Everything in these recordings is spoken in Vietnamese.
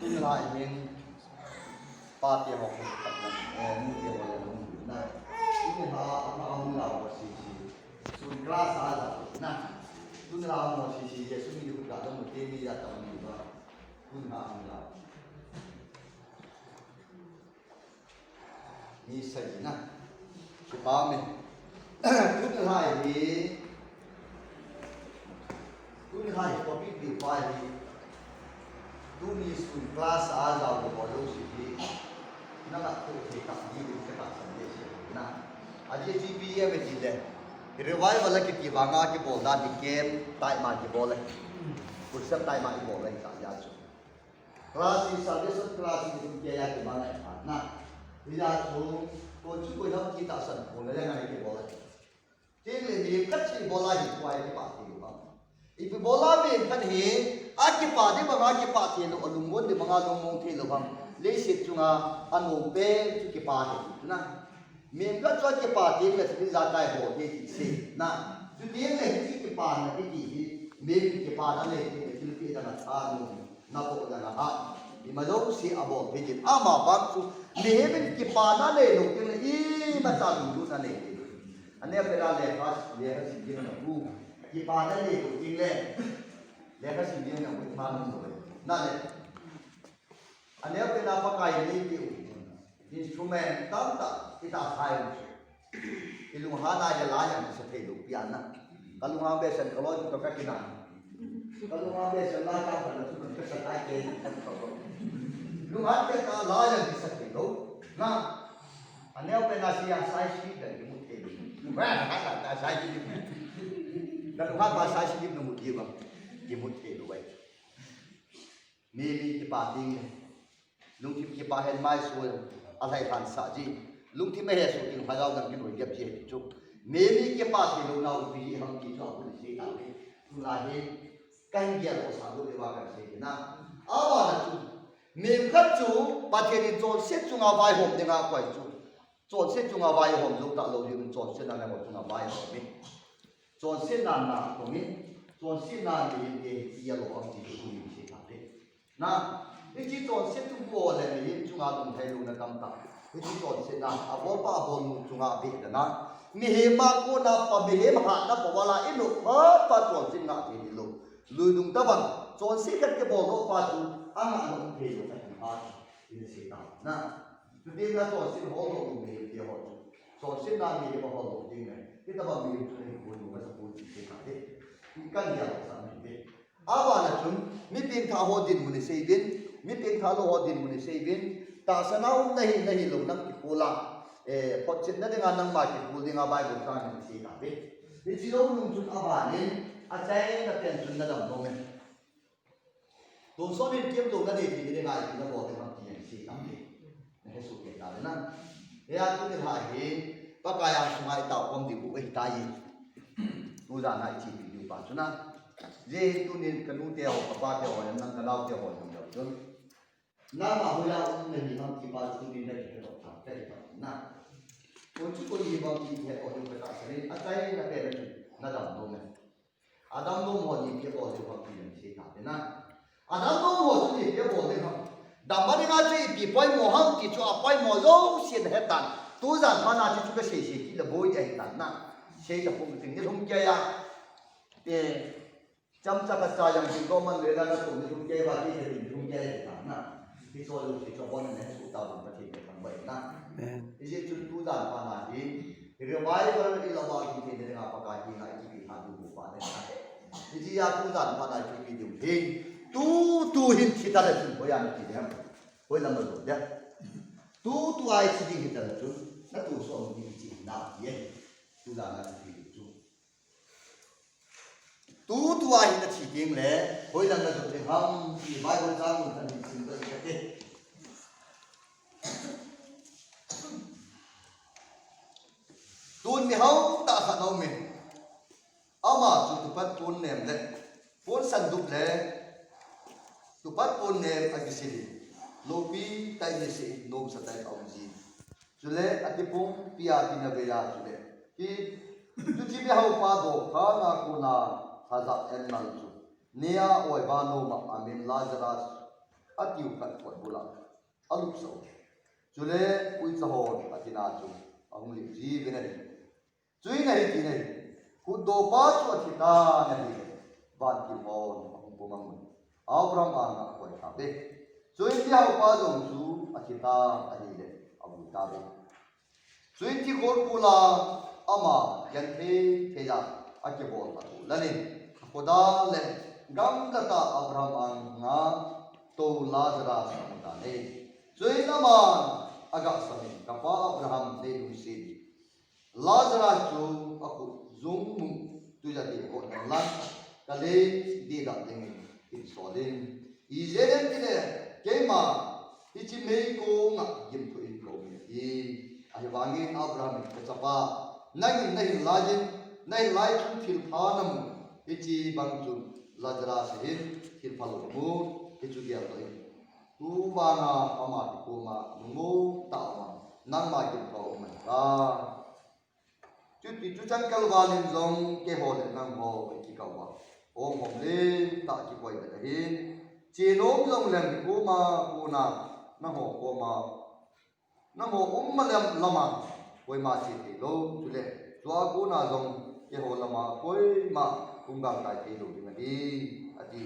tuân lại mình ba tiền học tập là mua tiền vào là mua này tuân họ mà ông lão của chị xuân class à là nè tuân lão mà chị để xuân đi cả trong một tiền đi ra tầm nhiều mà tuân họ ông lão đi xây nè chị ba mình tuân lại thì tuân lại có biết điều phải thì tuân xuân class à là của bọn lâu chị nó là cụ thể tập đi đến các bạn sản xuất na aje GPA về gì đấy revival là cái vàng cái ball đá đi game tại mà cái ball này cuộc sống tại mà cái ball này cả giá trị class is service class is cái cái mà này na bây giờ chúng tôi chỉ có nói chỉ tạo sản phẩm là cái ball này thế nên mình cắt chỉ ball là gì quay cái bạn thì đúng không if ball là mình cắt hết cái bạn thì bằng cái bạn thì nó lùng muốn thì bằng lùng muốn thì nó bằng lấy xịt chúng anh ngủ bé cái bà thì na mình có cho cái bà thì là cái giá cái bộ thì xịt na chú tiếng này cái bà là cái gì mình cái bà đó này cái là nó bộ là thì mà đâu xịt à bộ thì mà bác chú mình cái bà đó này nó cái này mà sao đủ nó này anh em phải ra để có để cái gì nó đủ cái bà đó này cũng kinh lên để cái gì nó cũng tham rồi na này anh em bên nào pakai ini itu instrumen tak kita thay ilmuha na jala yang bisa hidup piana kalau ngambil sen kalau kita kena kalau ngambil sen lah kan pada tu kesetai ke ilmuha kita lah yang bisa hidup nah anh em bên nào siang sai sih dan ilmu hidup bukan kata sai sih dan ilmuha bahasa sai sih ilmu hidup ilmu hidup baik ni dipating lung thim ki pa hen mai su alai than sa ji lung thim he su ting phagao dam ki noi gap je chu me mi ki pa thi lo na u pi hang ki cho bu si ta ni tu la he kan ya lo sa lo de wa ka se na a wa na chu me khat chu pa the ni cho set chu nga vai hom de nga kwai chu cho set chu nga vai hom lu ta lo ri cho set na na chu nga vai hom mi cho set na ko mi cho set na ni ya lo am ti chu ni se ta de na cái chỉ chọn xét chung bộ này thì chúng ta đồng thấy luôn là cầm tạ cái chỉ chọn xét là à bố ba bồn chúng ta biết là na mi he ma cô na pa mi he ma na pa wala inu hết pa chọn xét na thì luôn lùi đúng ta bằng chọn xét cái bộ đó pa chú anh anh đồng thấy luôn phải ha thì xét na na cái điều là chọn xét họ đồng thấy thì họ chọn xét na mi he ma họ đồng thấy này cái ta bằng mi chú này cô đúng là cô chỉ xét na thế cái căn nhà là sao này à và là chúng mi tiền thao họ din muốn xây bên mi tiền thao họ din muốn xây bên ta sẽ nào này lâu năm cái cô la phật chết nó đang ăn mà cái cô đi ngã bài của ta này xây cả bên thì chỉ đâu nung chúng à và nên à trái là tiền chúng nó đồng đồng này đồ số nên kiếm đồ nó để thì cái này thì nó bỏ cái bằng tiền xây cả bên này số tiền nào đấy nè thế à tôi thì lại thì bác cái anh xuống ai tạo công ty của cái tai gì tôi ra này chỉ bị bảo cho nó dễ tu nên cái nút theo các ba theo hoặc là cái lao theo hoặc là được na mà hồi nào cũng nên làm chỉ ba tu nên đây cái đó thằng cái đó na còn chút có gì bằng gì thì có những cái cái này ở đây là cái này nó đầm đông này ở đầm đông họ gì cái bỏ thì họ thì làm gì cả na ở đầm đông họ thì cái bỏ thì họ đầm mà đi ngay chơi bị bơi mò hăng thì cho bơi mò lâu xịt hết tàn tu ra thằng nào chỉ cho cái xịt là bôi hết tàn na xịt là không tính cái không chơi à chăm sóc cái yang chúng tôi mình luyện là tụi chúng chơi và đi thì chúng chơi để thắng na thì rồi lúc thì cho con này sụt tàu được cái thì thắng vậy na thì chỉ chúng tu giản và là thì cái bài đó thì là bao nhiêu thì là bao cái này chỉ bị tham dự vào đấy thì chỉ là tu giản và là chỉ bị điều thì tu hình thì ta là chúng tôi ăn thì em tôi làm được đấy tu ai chỉ thì ta là chúng nó tu số thì chỉ nào vậy tu giản là chỉ tu ai nó chỉ tiếng lẽ hồi lần là chúng tôi ham thì bài con sang một thần hình sinh cái gì tuôn mi hao ta khát đâu mình ama chúng tôi bắt tuôn ném đấy tuôn săn đục lẽ tôi bắt tuôn ném cái gì lobi tay này sẽ nôm sát tay ông gì cho lẽ anh bông pia pina về là cho lẽ khi tôi chỉ biết hao pa đồ khá là cô na hazat en mal chu nia oi ba no ma amin lazarus atiu khat pot bula alup so chule ui chahon atina chu ahum li ji benari chui nai ti nai ku do pa chu athita nai ban ki mon ahum pomang Abraham anga koi tabe chui ti hau pa jong chu athita ahi le abu tabe chui ti kor bula ama yan the ya ake bol ta lani khoda le gam kata Abraham anga to Lazarus samta ne chui naman aga sami kapa Abraham de lu si Lazarus chu aku zung mu tu ja de ko lan kale de da ding in solin izeren tine kema ichi mei ko nga gim tu in ko mi ai wangin Abraham ka chapa nagin nei lajin nei lai chu thil phanam ichi bang chu Lazarus hin thil phalo mu ichu ge ai tu bana ama ko ma mu ta ma nang ma gim ko ma ta chu chang kal walin zong ke ho le nang ho ki ka wa ong hom le ta ki koi da hin che nom zong lem ko ma na ho ko ma na ho ma lem lama koi ma chi ti lo chu le chwa ko na zong ke ho lama koi ma kum ga kai ti lo di ma di ati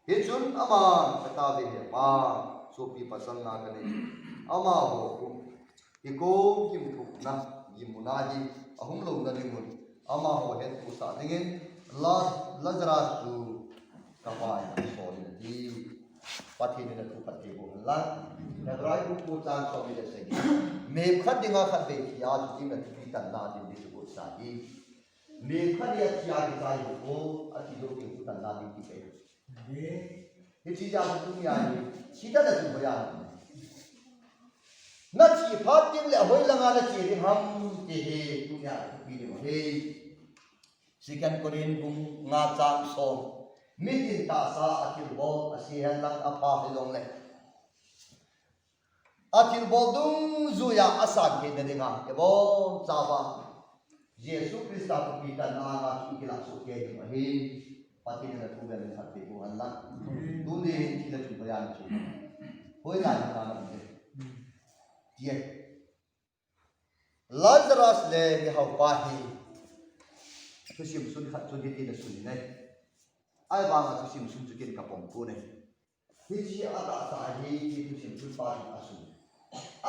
he chun ama ta ve he pa so pi pasang na ka ni ama ho ko ki ko kim thu na yimuna ji ahum lo na ni mun ama ho he ku sa dingin Lazarus chu kapai so ni di pati ni na tu pati bo la na drai ku chang so mi de se me khat dinga khat be ya chu ting na ti tan na din di ku sa di me khat ya chi ya di sai ko ati do ki ku tan na din ti pe ni chi ja bu tu ya ni chi da da chu ba ya na chi phat ting le hoi la nga na chi ri ham ti he tu ya bi de he Second Korean kung nga chang song midin ta sa atil bol asihan lang apa hilong le atil bol dung zuya asag ke de nga ebo chaba Yesu Krista tu kita na nga kila su ke hi pati na tu ga na ti ko Allah tu ni kila tu bayan chu hoi la na na de ye Lazarus le ni hau pa hi tu sim sun khat tu di na sun nei ai ba ma tu sim sun tu kin ka pom ko nei hi chi ata ta hi ki tu sim sun pa ni asu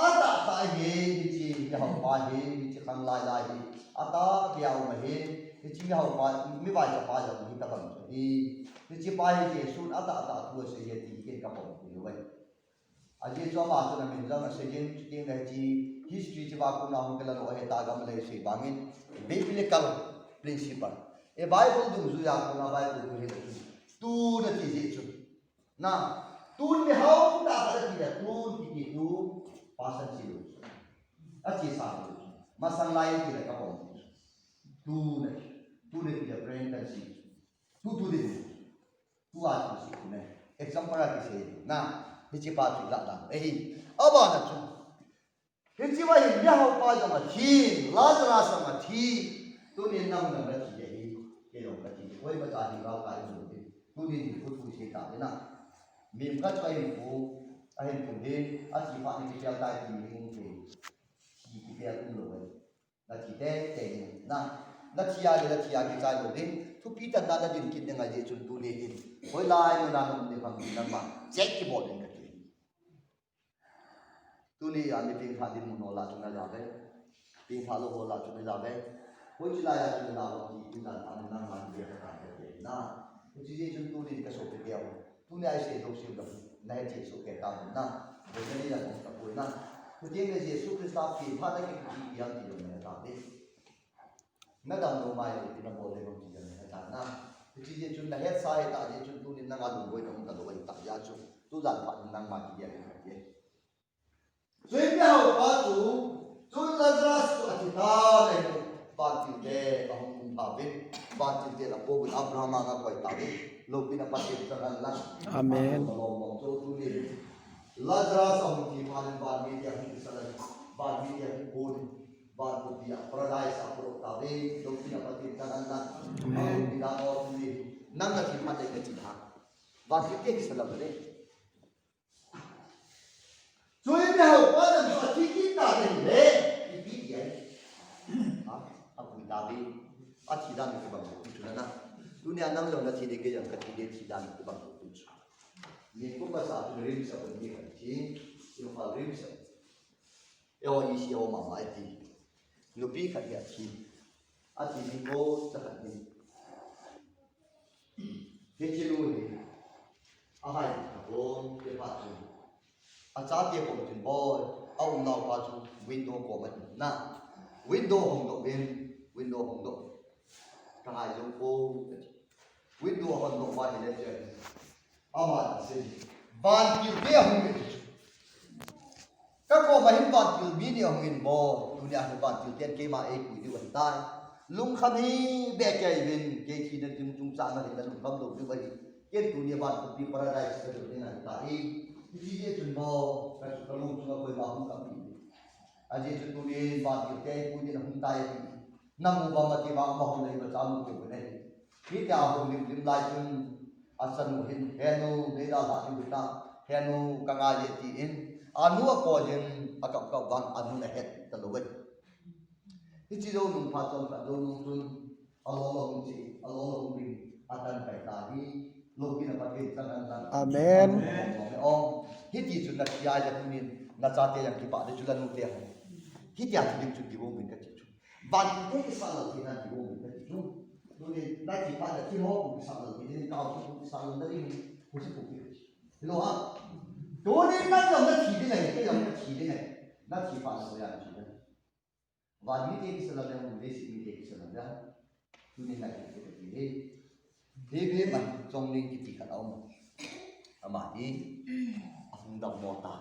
ata ta hi hi chi ya hau pa hi hi chi khang lai lai hi ata biao ma hi hi chi hau pa mi ba cha pa ja ni ta bang hi hi chi pa hi je sun ata tu se ye ti kin ka pom ko wai a je cho ma tu na min jang se yin chi ne chi history chi ba ko na hu ke la lo he ta gam le se bangin biblical principle e Bible dung zu ya ko na Bible ko he tu na ti je chu na tu ni hau ta ba ti da tu ti tu pasan chi lu a chi sa lu ma sang lai ti da ka pom tu ne ti da brain kan si tu de tu a chi si ne example a ti se na hi chi pa chi la da e aba na chu hi chi wa hi ya hau pa ja ma thi Lazarus ma thi tu ni nam na ra chi ye ke lo ka chi koi ba ta ni ra ka ju ti tu ni ku tu se ta na mi ka chai ku a hen ku de a chi pa ni ke ta ti ni ku ke chi ki ke ku lo na chi te te na chi ya ke ka lo de tu pi ta da din ki de nga je chu tu ni ni koi lai mo na nam de phang ni ma check ki bo de ka ti tu ni ya ni ping pha din mo no la chu na ja ve ping pha lo ho la chu na ja ve hoi chi la ya chu na wa ki na ta na ma de ka ke na ku chi je chu tu ni ka so pe ya tu ni ai se do si da na che so ke ta na ko ni ya ta ko na ku je ne je su Krista ki pha da ki ki ya ti lo na ta de na da no mai ni na bo le ko ti ya ta na ku chi je chu na het sa he ta je chu tu ni na ga lu goi ta lo ta ya chu tu zan pha na ma ki ya ke Zui biao pa tu Lazarus tu atita le Bati de ahum pavin bati de la bogun Abraham nga koi tabi lopina pati tagan la Amen. Lomong so tu ni Lazarus ahum ti panen ba ni dia hi salan ba ni dia hi bon ba tu dia paradise apro tabi lopina pati tagan la ahum ti da o tu ni nang na ti pati ke chi ha và cái cái sự làm đấy rồi bây giờ qua làm sao chỉ kita đấy đấy cái gì vậy à aku tahu à chỉ đam cái bằng một chút nữa dunia năng lượng là chỉ để cái dạng cái chỉ đam cái bằng một chút nhưng cũng có sao thì rim sao cũng như vậy chứ yêu phải rim sao yêu ý chí yêu mà mãi thì lúc đi khai cái chi à chỉ mình có chắc hẳn đi cái chi luôn thì à hay có cái phát triển à giá tiền của mình bao ông nào phát triển window của mình na window hồng độ bên window hồng độ cái hai giống cô window hồng độ vài này chơi à mà xin van kiểu kia hồng độ các cô mà hiện van kiểu mini hồng in bao dunia hiện van kiểu tiền cái mà ấy quý đi vận tải lung khăm hi bè chạy bên cái khi nó chung sang nó thì nó lung khăm độ như vậy cái dunia van của đi paradise cái điều này tạiที่เจุนบอกับกระลุงจุนก็เคยมาหุ่นกับพี่อาจจะจุดตัวนี้บาดเจ็บแก่ผู้ที่หุ่นตายที่นั่งมุบมาที่บ้านมาหุ่นเลยมาจำตัวไปเลยที่จะเอาหุ่นริมลายจุนอาศัยหุ่นเฮนูเดินหลังอยู่ตาเฮนูกังอาเจตีอินอานุก็ยังอากับกับวันอานุเนี่ยเห็ดตลอดที่ที่เราหนุ่มพาจอมกับเราหนุ่มจุนอาลองลองจีอาลองลองบินอาจารย์ไปตาที่โลกินาปฏิสังขารอาเมนองฮิตจุดนักยาจะทุนินนักจัตยาอย่างที่ป่าได้จุลนุเตียงฮิตยาที่จุดที่วงเป็นกันจุดบางทีที่สั่งเราที่นั่นที่วงเป็นกันจุดดูนี่ได้ที่ป่าที่ห้องที่สั่งเราที่นี่ก้าวที่สั่งเราได้ยังผู้ชายผู้หญิงเห็นหรอดูนี่นั่นเราได้ที่ได้ไงที่เราได้ที่ได้ไงนั่นที่ป่าเราอย่างจุดนั้นวันนี้ที่สั่งเราได้มันได้สิ่งที่สั่งเราได้ดูนี่นั่นที่ได้ที่นี่เรื่องมันจงเลี้ยงกิจการเอาอามาดีอาหงดำมอตา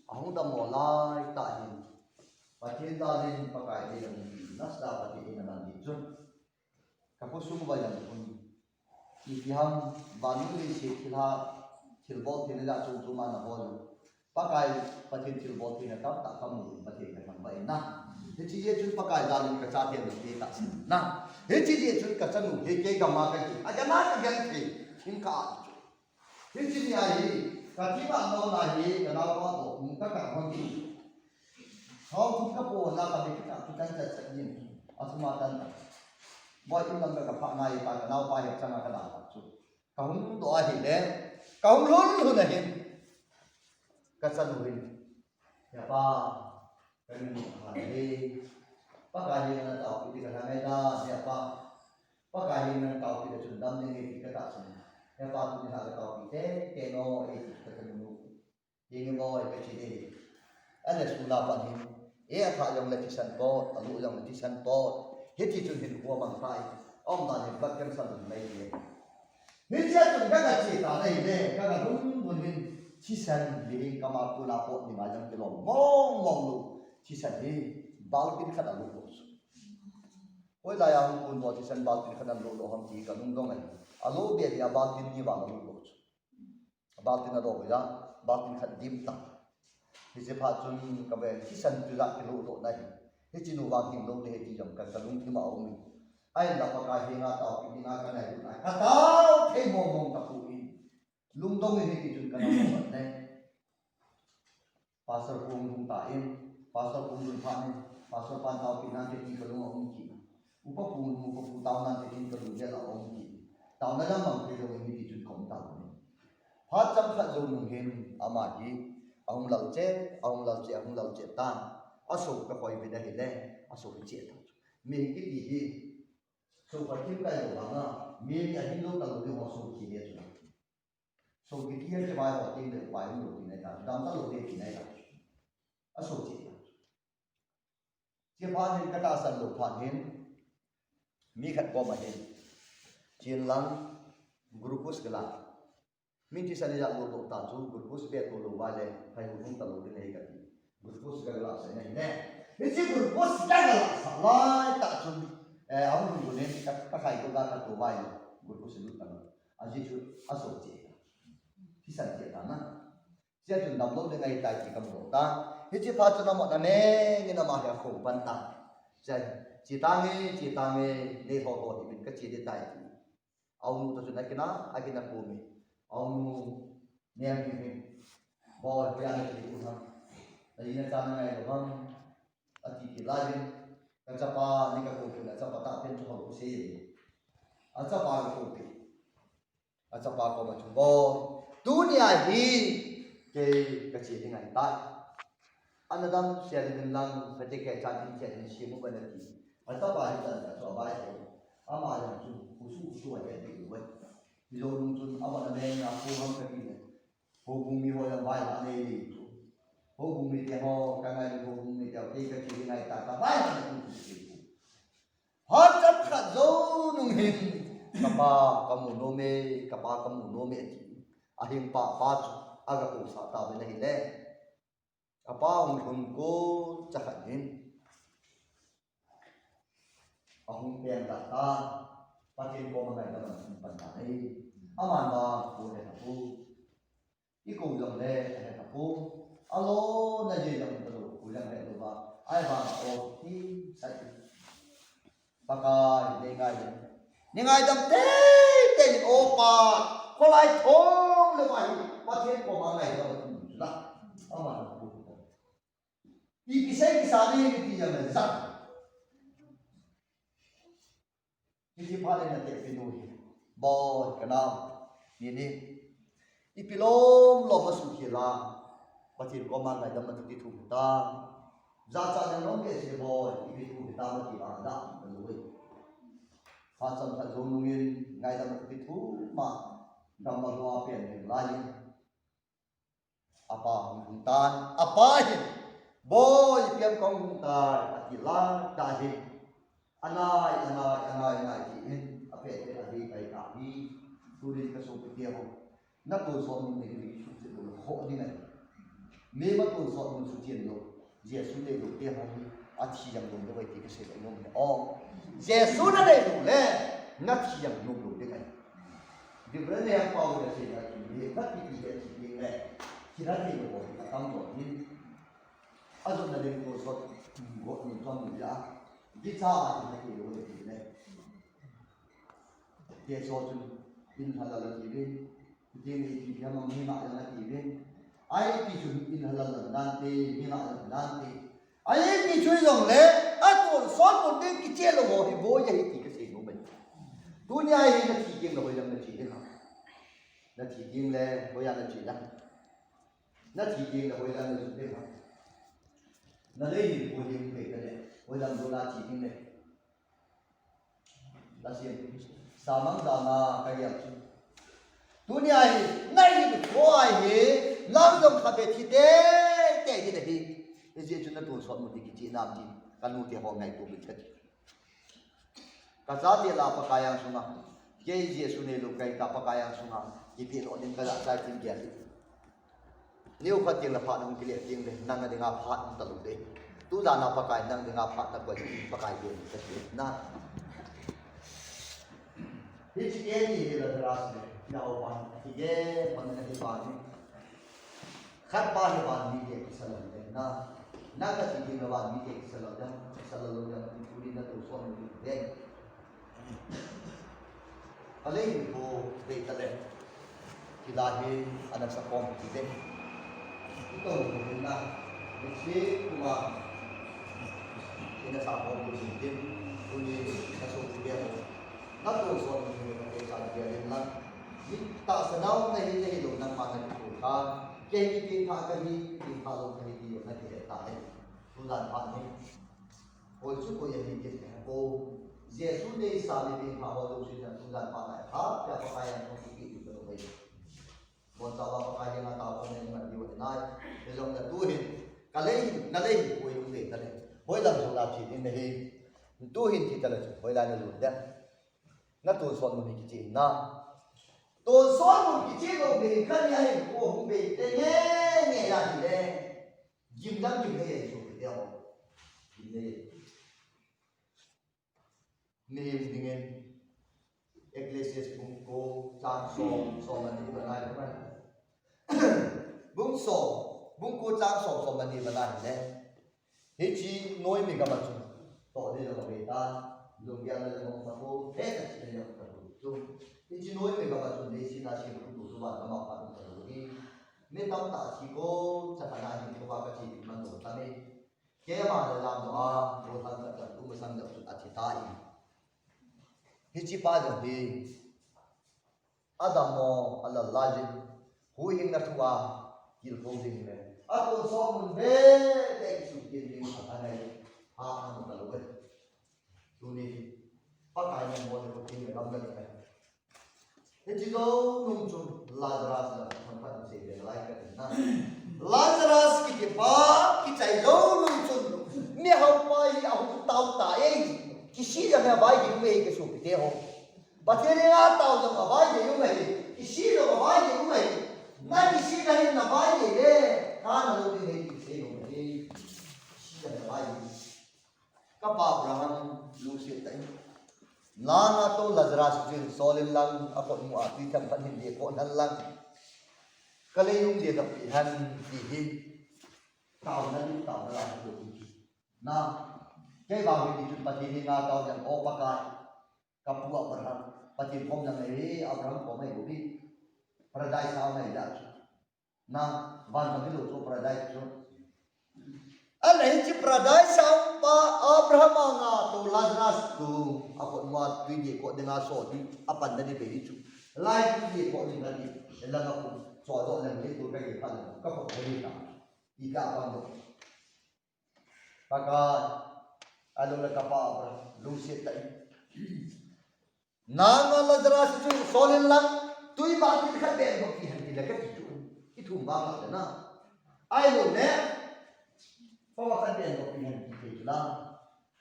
อาหงดำมอลายตาหินปฏิญาณประกาศเรื่องนัสดาปฏิญาณนี้จุนกับผู้สูงวัยอย่างคุณที่ที่hamบานุริสิทธิลาทิลบอลที่นี่ละจุนจุมานะบอลประกาศปฏิทิลบอลที่นี่ครับตักคำมุปฏิกันไปนะที่ที่จุนประกาศดาลินกระจายเรื่องนี้ตัดสินนะที่ที่จุนกระชั้นเฮเกย์กำมากันอาจจะน่าจะยังที่ทิ้งขาดที่ที่นี่ไอ้การที่บ้านเราหน้าเฮกับเราก็บอกมึงก็กลับมาที่เขาทุกข์ก็ปวดแล้วก็ไม่กลับทุกข์กันจะยิ่งอาสมาตันบ่อยที่เรากับพระนายไปกับเราไปกับชนะกระดาษจุดเขาตัวเห็นแล้วเขาลุ้นลุ้นเห็นกระชั้นเห็นอย่าป้าเป็นอะไรป้าการยังเราเอาไปที่กระทำไม่ได้อย่าป้ากายยังเราเอาไปจุดดำยังไงที่กระดาษอย่าป้าทุกอย่างเราเอาไปเทโนเอติกระตุ้นยังบ่อยไปที่นี่อันนี้สุนัขพันธุ์ถ้ายังเล็กที่สันโตอายุยังเล็กที่สันโตเฮ็ดที่จุดเห็นหัวบางไฟอ้อมตาเห็นบัดกันสั่นไม่เลยนี่จะจุดกันกันที่ตาได้เลยกันกันรุ่นเห็นที่สันเลี้ยงกามาคุลาโปนี่มาจังกิโลมองดูที่สันนี่บาลตินขัดลูกโซ่โอ้ยลายอังคุณบอกที่สันบาลตินขัดลูกห้องที่กันนุ่งตรงไหนอาลูเบียดยาบาลตินนี่บาลลูกโซ่บาลตินน่ะดอกยาบาลตินขัดดิมตังที่จะพาจนกับเวที่สันจุดกิโลโตได้ที่จีนูวางหิมลงในที่จำกัดกันลุงที่มาเอามีไอ้หลักประกาศเฮงาเต่าปีนากันไหนดูไหนข้าเต่าเทมงตะปูอินลุงต้องมีที่จุดกันเอาหมดเลยภาษาพุงลุงตาอินภาษาพุงลุงพันภาษาพันเต่าปีนาที่กันลุงเอามีอุปพุงเต่านั้นที่กันลุงเจ้าเอามีเต่านั้นละมั่งที่เรามีที่จุดของเต่าเนี่ยพาจำขัดจงเห็นอามาดีông lâu chết tan ở số cái coi về đây lên ở số cái chết mình cái gì số phải kiếm cái đồ bằng à mình nhà những lúc đầu tiên họ số chỉ biết rồi số cái kia cái bài họ tin được bài không được thì này là đam tác đầu tiên thì này là ở số chết chia pha nên cái ta sản lục phản hiện mi khát qua mà hiện chiến lăng grupus cái là mình chỉ sản xuất lô tàn chú grupus biết lô vài hay không tận lô cái này cái grupus cái là sẽ này nè cái chỉ grupus cái là sản lai tàn chú ông dùng nên các thầy cô ta các tổ vài grupus lúc tận anh chỉ chú áp dụng chế thì sản chế ta na chỉ chúng nằm lô cái này tại chỉ cầm lô ta cái chỉ phát cho nó một anh nè cái nó mà là khổ văn ta chỉ ta nghe để thọ thì mình cái chỉ để tại ông tôi nói cái nó ai cái nào của mình ông niệm mình bỏ cái anh chị cũng không tại vì nó ngày của ông anh chị lại bên cái chấp pa những cái cuộc là chấp pa tạo bên cho họ cũng gì anh chấp pa cái cuộc anh chấp pa có mà chúng bò dunia hi cái chuyện như này tại anh Adam sẽ lên lăng phải take cái trang tin sẽ xem một vấn đề anh chấp pa hiện tại cho bài này ama yang khusus aja di luar Bilon tun awan na nga po ang kabila. Hubumi ho yang bayan na dito. Hubumi dia ho kangai hubumi dia kay kay ngai ta ta bayan na dito. Hatat khazo nung hin kamu nome ahim pa aga ko sa ta na hile. Apa ung ko chakanin. Ahung piang ta patin ko mga naman panay aman ba ko na po ikaw lang le na po alo na je lang to ulang le ba ay ba o ti sa baka ni ngai dam te opa ko lai thong le ba patin ko mga naman la aman po ibisay kisani ti yang sa Isi pale na te pinui, bo kanam, ini, ipilom lo masukila, pasti koma ngai dalam tu itu kita, zaca yang nong ke si bo, itu kita mati ada, belui, pasal tak zonungin ngai dalam tu itu, mak dalam doa pian yang lain, apa hutan, apa ini, bo pian kong hutan, akilah dahi. Anai ini apa itu tadi baik kami tulis ke soal dia ho, nak tulis soal ini suci dulu, ho ni nak, memang tulis soal ini suci dulu, Yesus ni dulu dia hari ati yang dulu baik kita sebab nom ni, oh Yesus ni dulu le, nak yang dulu dia kan, di mana yang kau dah sebab ini, tapi dia sebab le, kira dia dulu kita tahu ni, azam nak dia tulis soal ni soal ni ya. Kita ini kita boleh ini. Dia soal in halal ini, dia ini dia menghina yang ini. Ayat itu in halal nanti, hina nanti. Ayat itu yang le, atau soal pun dia kecil loh, ibu ya itu kesini nombor. Dunia ini nanti yang loh yang nanti lah. Nanti yang le, loh yang nanti lah. Nanti yang loh yang nanti lah. Nanti ini boleh kita Walang dola chiting ne. Lasim samang dana kaya chu. Dunia hi nai khoi hi lam dong khabe thi te hi de hi. Ije chuna tu so mu ti chi nam ji kanu te ho ngai tu mi chat. Ka za te la pa kaya sunga. Ke je su ne lu kai ka pa kaya sunga. Ki pi lo ning ka za sai tin ge. Niu khat ting la pha nang ki le ting le nang de nga pha ta lu de. Tu dah nak pakai nang dengan apa tak boleh pakai dia terus na. Hiji ni dia terus ni, nak orang hiji mana ni bani. Khat bani bani dia kesalan dia na. Nak hiji ni bani dia kesalan dia, kesalan dia puri na tu suami dia. Kalau itu beta deh, kita ni anak sekolah kita. Itu kita mesti cuma Ina sa ko ko sin uni kaso dia mo na to so ni ko sa dia rin lang ta sa naw na hindi lo nang mana ko ka ke ni pa ka ni pa lo ka ni yo na ti ta ai tulan pa ni o chu ko ye ni ke ko Yesus ne sa ni pa ho lo sin tulan pa na ha ka pa kaya ko ki ko ko bon sa ba pa kaya na ta ko ni ma di wa na de long na tu hin ka le na le ko yung le ta le Hoi lam so la chi in the he tu hin ti tala chu hoi la na lu da na tu so mu ni chi na tu so mu ki chi lo be kan ya he ko hum be te ne la ti le jim dam jim he so ke ya ho ne dingen Ecclesiastes bung ko chang so man ni ba lai ba bung ko chang so man ni ba lai ne Hiji noi mi gama chu to de lo be ta lung ya le mo sa ko he ta chi le yo ta chu Ini noi mereka baca di sini nasi berkutu suara nama apa itu lagi. Mereka tak siko cakap ini coba kecil mana tu tapi kaya mana dalam doa bukan kata tu mesam dah sudah citai. Hiji pada di Adamo Allah lajin hui hingga tua kilpong ding le. Aku somun be dek sukin ding apa ni anu kalau ber. Tuni pakai yang boleh bukin dalam ni. Jadi kau nunggu Lazarus lah, tempat itu saya like kan. Lazarus kita kita itu nunggu, ni apa ini aku tahu tak? Kisi yang apa ini umai ke supi deh ho. Pasal ni aku tahu yang apa ini umai, kisi yang apa ini umai. Nah kisi yang apa ini deh, kan lalu ni kisi umai, kisi yang apa ini. Kapa Abraham lusi tak? Nang atau Lazarus jin solin lang ako mo ati tempat hindi ko nan lang kalayong dia kapihan dihin tao na lang do na kay bagay dito pati ni nga tao yang o baka kapwa Abraham pati pom nang Abraham ko may bubi paradise sa may dat na ban magilo to paradise so alay si paradise sa Abraham nga to Lazarus to ako mo tuwi ko dengan so di apa na di behitu lai tuwi ko ni ngadi elang ako so do lang ni to kay pa ka ko ni ta ika bando pagka ano na ka pa lusit ta nang Lazarus tu solin lang tuwi bakit ka ben ko ki hindi la ka itu ba na ai lo ne pawakan ben ko ki hindi lang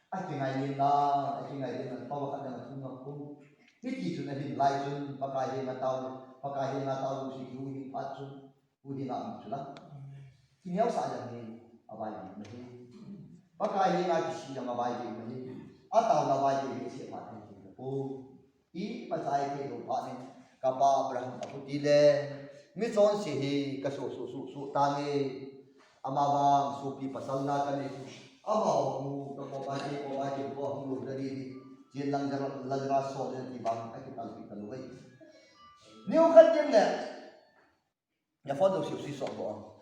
Aking ngayon na pawakan na sunod ko. Hindi ito na hinlay dun, pagkahin na tao si Huhin at sun, Huhin na ang sila. Kiniyaw sa alam ni Abayi Mahi. Pagkahin na kisi ng Abayi Mahi. At tao na Abayi Mahi siya patin ko po. Pasay kayo patin kapa Abraham kaputile. Mison sihi kasususu tangi. Amabang supi pasal na kanito. Abaw ko kapatid ko ang dari diyan lang Lazarus so din ibang ay kita luway. Niyo kadin na. Ya fodo si so bo.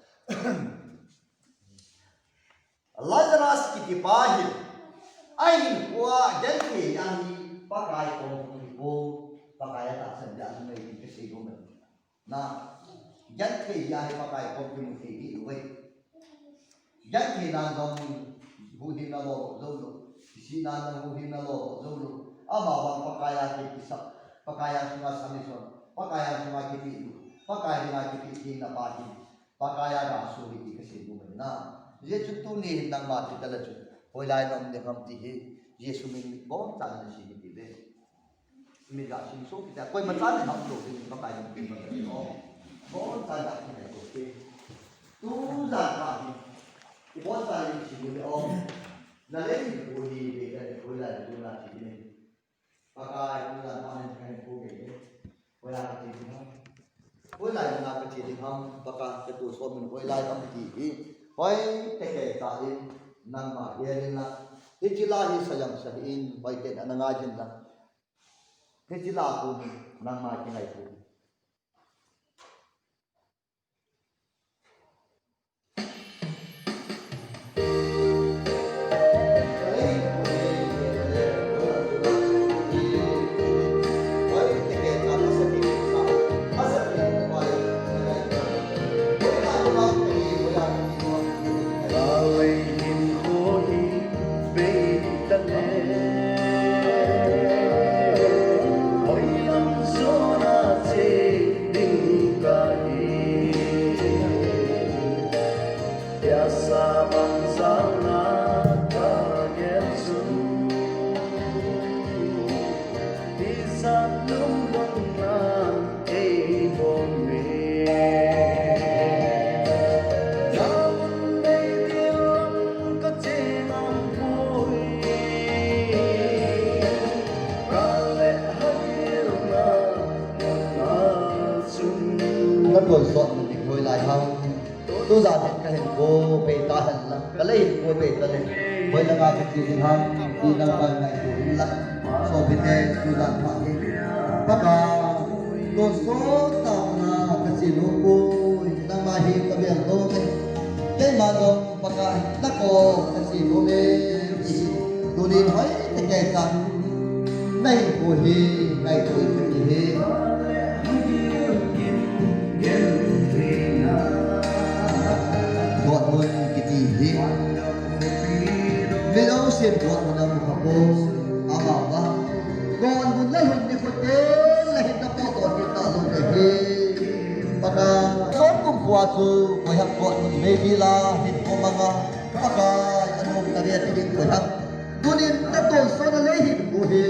Lazarus kiti pahil ay kuwa jalke yang pakai ko pakai ta sadya may kasi ko na jalke yang pakai ko kiti luway. Jalke na dong Huhin na lo zolo, isinan ng huhin na lo zolo. Amawang pakaya kisa, pakaya sunga samison, pakaya sunga kitido, pakaya nga kitikin na pahin, pakaya na asuri kasi buman na. Yesu tunin ng mati talaga. Wala nang dekamtihi. Yesu min bon tan na siya kitibe. Miga sinso kita. Koy matan na lo din pakaya ng kitibe. Bon tan na kita ko. Tu za pahin. Ibon tayo siguro o nalay ko di bigay wala dula sige pagka wala naman kayo po wala ka titingnan wala na ka titingnan baka ketuso mo wala ang tigi hoy teke tayo nang maayarin na itilahi sayang sahin hoy ten anangajin na itila ko nang makinay ko Rồi soạn một định ngồi lại hông tôi giả định cái hình cô về ta hình là cái lấy cô về ta hình với là ngài thực hiện hông thì là ngài này của là so với thế tôi giả thoại các lu pui nang ma hi ta biang to me cái mà gom pakai ta ko ta si lu me tu ni hoi ta ke san nay của hi ngày tuổi cái hi gọi môn cái gì hi vì đâu xem gọi một năm một bộ ama ba còn một lần đi có tên là hiện tại có hiện tại luôn cái hi baka son cùng qua su của hấp gọi một baby la hiện có manga baka anh mong ta biết cái của hấp tu ni ta tôn son là lấy hiện của hi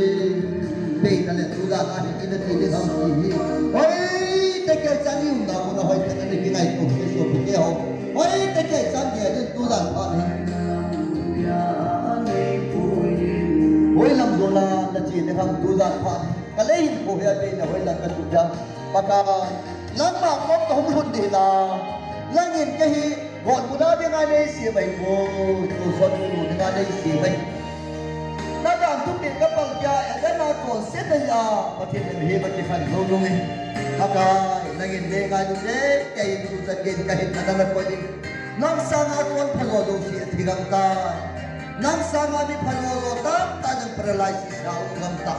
bây giờ là tu ra cái này thì để làm gì ôi cái chân yêu nào mà hỏi cái này cái này cũng cái số cái hậu ôi cái chân gì để tu ra cái này ôi làm rồi là chỉ để làm tu ra cái này cái lấy của hiện bây giờ ôi là cái tu ra baka lắm mà có không luôn để là lắm nhìn cái gọi của nó tiếng Anh đây xì bảy cô tu son tu tiếng Anh đây xì bảy nó đang thúc đẩy các bậc cha ở đây nó còn xét đây là và thì mình hiểu cái phần lâu luôn này các cái nhìn đây cái đấy cái tu sa cái nó đang coi đi nang sang aton phalo do si thigam ta nang sang ami phalo do ta ta nang paralysis sa ungam ta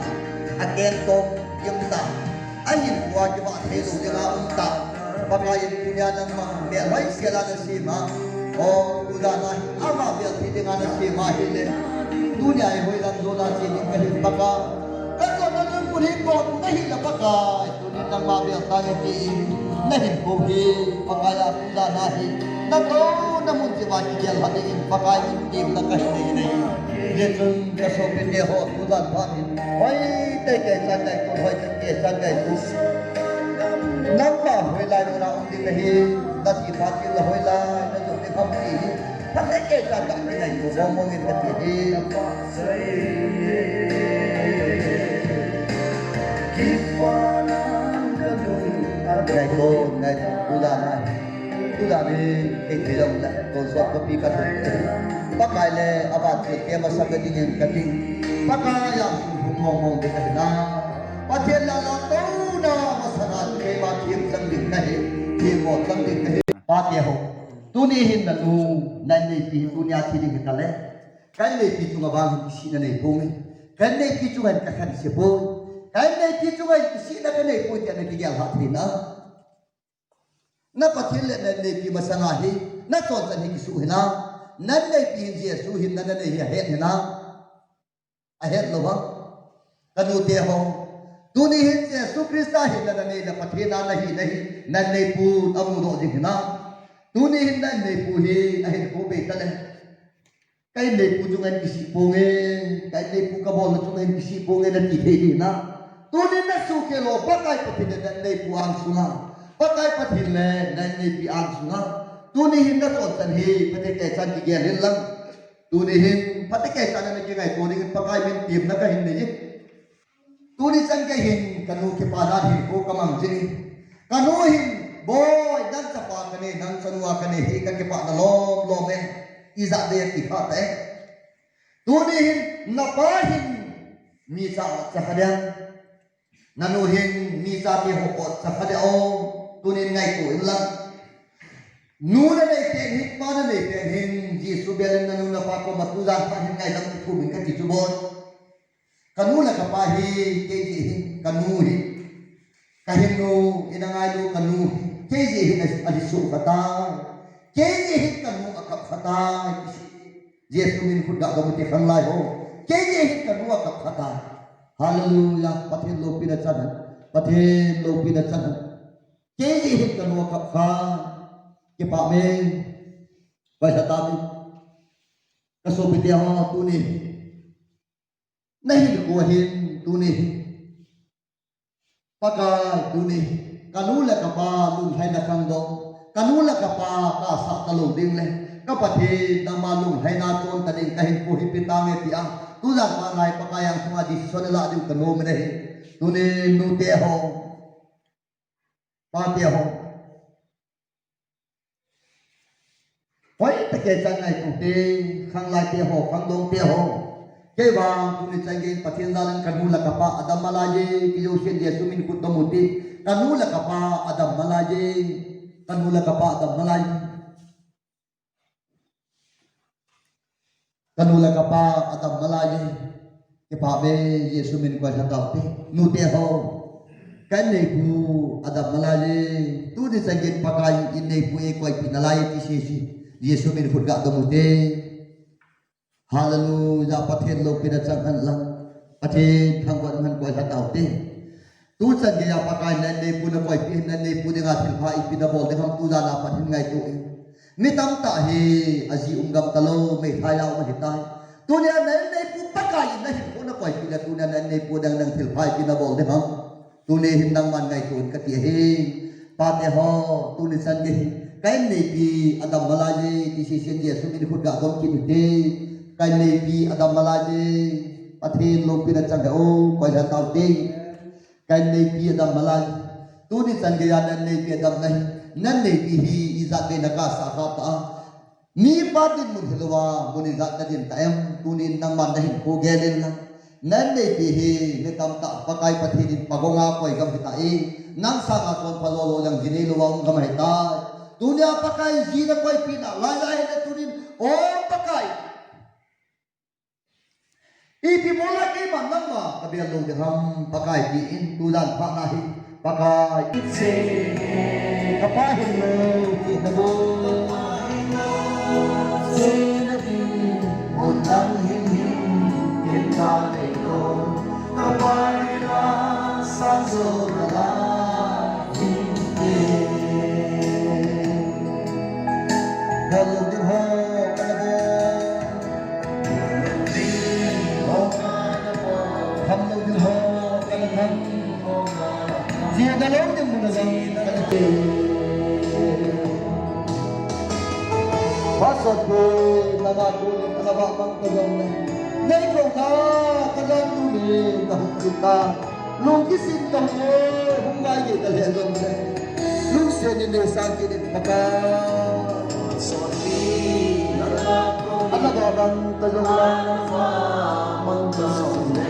again to yung ta ahin kwa jwa the do nga ta bagay punya nang ma me lai sila na si ma o udana ama be thi nga na si ma hile dunia ai hoi lam zo la si ni ka hin baka kan ko na nang puri ko na hi la baka tu ni nang ma be ta ni ti na hin ko hi pakaya udana hi na to na mun ji ba ki gel ha de in pakai in tim na ka hi nei ye tun ka so pe de ho udan pha ni hoi te ke san dai ko hoi te ke san dai tu nang ma hoi lai na ong ding na hi na ti pha ki la hoi lai na jo ni pham ki ta te ke san dai ni nei ko bo mo ngin ka ti hi ngày cô ngày udan này udan ni cái dòng là con số có pi cái bác cái này abat cái mà sang cái gì cái gì bác cái yang ngomong cái na bác thiên là tu na mà sang cái mà thiên sang đỉnh này thiên một sang đỉnh này bác cái hồ tu ni hin là tu này này pi tu nya thi đỉnh cái này cái này pi chung avang si này bông cái này pi chung cái khăn si bông cái này pi chung cái si cái này bông cái này cái gì hạt thì na na pathil le na ne pi masanga hi na ton tan hi su hina nan ne pi je su hin nan ne hi het hina a het lo ba kanu te ho tu ni hin je su krista hin nan ne na pathina na hi nan ne pu amu do ji hina tu ni hin nan ne pu hi a hin pu be ta le kai ne pu chung an kisi pu nge kai ne pu ka bol chung an kisi pu nge na ti the hi na tu ni na su ke lo ba kai pathina nan ne pu ang su na pakai pathil le nan ne pi ang sunga tu ni hin da ton san hi pate ke san ki gen lang tu ni hin pate ke san na ki ngai tu ni pakai min tim na ka hin ne ji tu ni san ka hin kanu ki pa na hin ko kamang ji kanu hin boy dan sa pa ka ne nan sanwa ka ne hi ka ki pa na lom me iza de ki pha te tu ni hin na pa hin mi sa cha khadang nanu hin mi sa ti ho ko sa khadang tu nên ngày tuổi lắm nu na này tiền hít ma na này tiền hin Giêsu belen na nu na pa ko matuzan pa hin ngày lắm thu mình cái gì chú bôi kanu là cái pa hi cái gì kanu hi cái hin nu ina ngai lu kanu cái gì hin adi su kata cái gì hin kanu akap kata Giêsu min khut ga ga muti khang lai ho cái gì hin kanu akap kata hallelujah pathin lo pina chan pathin lo pina chan cái gì hết cần mua cặp pha cái bà mình vậy là ta mình cái số tiền họ tu ni này được của hiện tu ni pakai tu ni kanu là cặp ba luôn hay là khang đó kanu là cặp ba cả sa ta luôn đinh lên các bạn thì đang mà luôn hay là chôn ta đinh cái hình của hình pitang ấy thì ang tu rằng mà này pakai yang semua di sana lah di kanu mình này tu ni nu teh ho ba tia ho hoi ta ke sang ngai tu te khang lai tia ho khang dong tia ho ke wang tu ni chang ge pathin dalan kanu la kapa adam mala ye ki jo shen je sumin kut to muti kanula ka pa Adam Malaye kanula ka pa Adam Malaye kanula ka pa Adam Malaye ipabe Yesu min kwa hataute nute ho kan nei pu Adam Malaye tu di sagit pakai inei pu e koi pinalai ti sisi Yesu min furga domute hallelujah pathen lo pinachangan lang pathen thangwan man kwa hataute tu sagit ya pakai nei pu na koi pin nei pu de ngasil phai pinabol de ham tu da na pathen ngai tu mi tam ta hi aji ungam talo me thai lao ma hitai tu ne nei pu pakai na hi pu na koi pin tu na nei pu dang nang thil phai pinabol de ham tu ne hin nang man ngai tu ka ti he pa te ho tu ne san ge kai nei pi Adam Malaye ti si sen Yesu min khut ga dom kin te kai nei pi Adam Malaye pathen lo pi na chang ga o koi la tau te kai nei pi Adam Malaye tu ni san ge ya nan nei pi Adam nai nan nei pi hi izat be na ka sa kha ta ni pa din mun hilwa mun izat na din ta em tu ni nang man na hin ko ge len la nan nei pi hi ne tam ta pakai pathin pagonga koi gam ta e nang sa ga ton phalo lo yang jini lo wang gam hai ta dunia pakai ji na koi pi na lai lai na tunin o pakai ipi mola ke man nang ma kabel lo de ham pakai pi in tu dan pha na hi pakai se kapai lo ki na bo se na di mon nang hin hin ken ka nei lo kapai ra sang zo na la hin te hello de ho Dalam yang menazam pasal ke nama tu nama bang kazam ni nei kau ka kazam tu ni kau kita lukisin kau hungai ye kale kazam ni lukisin ni sang ni maka sorry anak bang kazam mang kazam ni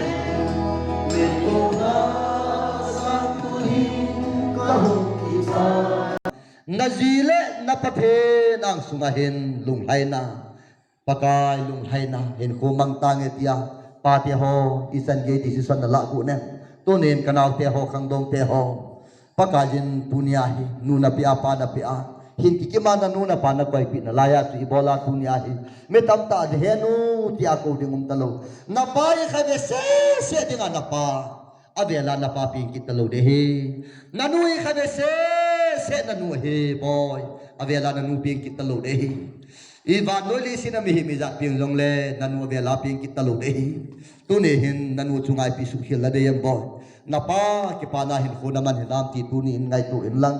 Nazile na pathe nang sungahin lunghai na pakai lunghai na hin kumang tanget ya pati ho isan ge ti san la ku ne to nen kanau te ho khang dong te ho pakajin punya hi nu na pi apa na pi a hin ki mana nu na pa na koi pi na laya tu ibola punya hi me tam ta de nu ti a ko dingum talo na pa ye khabe se dinga na pa avela na pa pi ki talo de he nanu e khabe se nanu he boy avela nanu pi ki talo de he iba noli sina mi mi za ping long le nanu avela pi ki talo de he tu ne hin nanu chungai pi su khil la de yam boy na pa ki pa na hin khuna man hinam ti tu ni in ngai tu in lang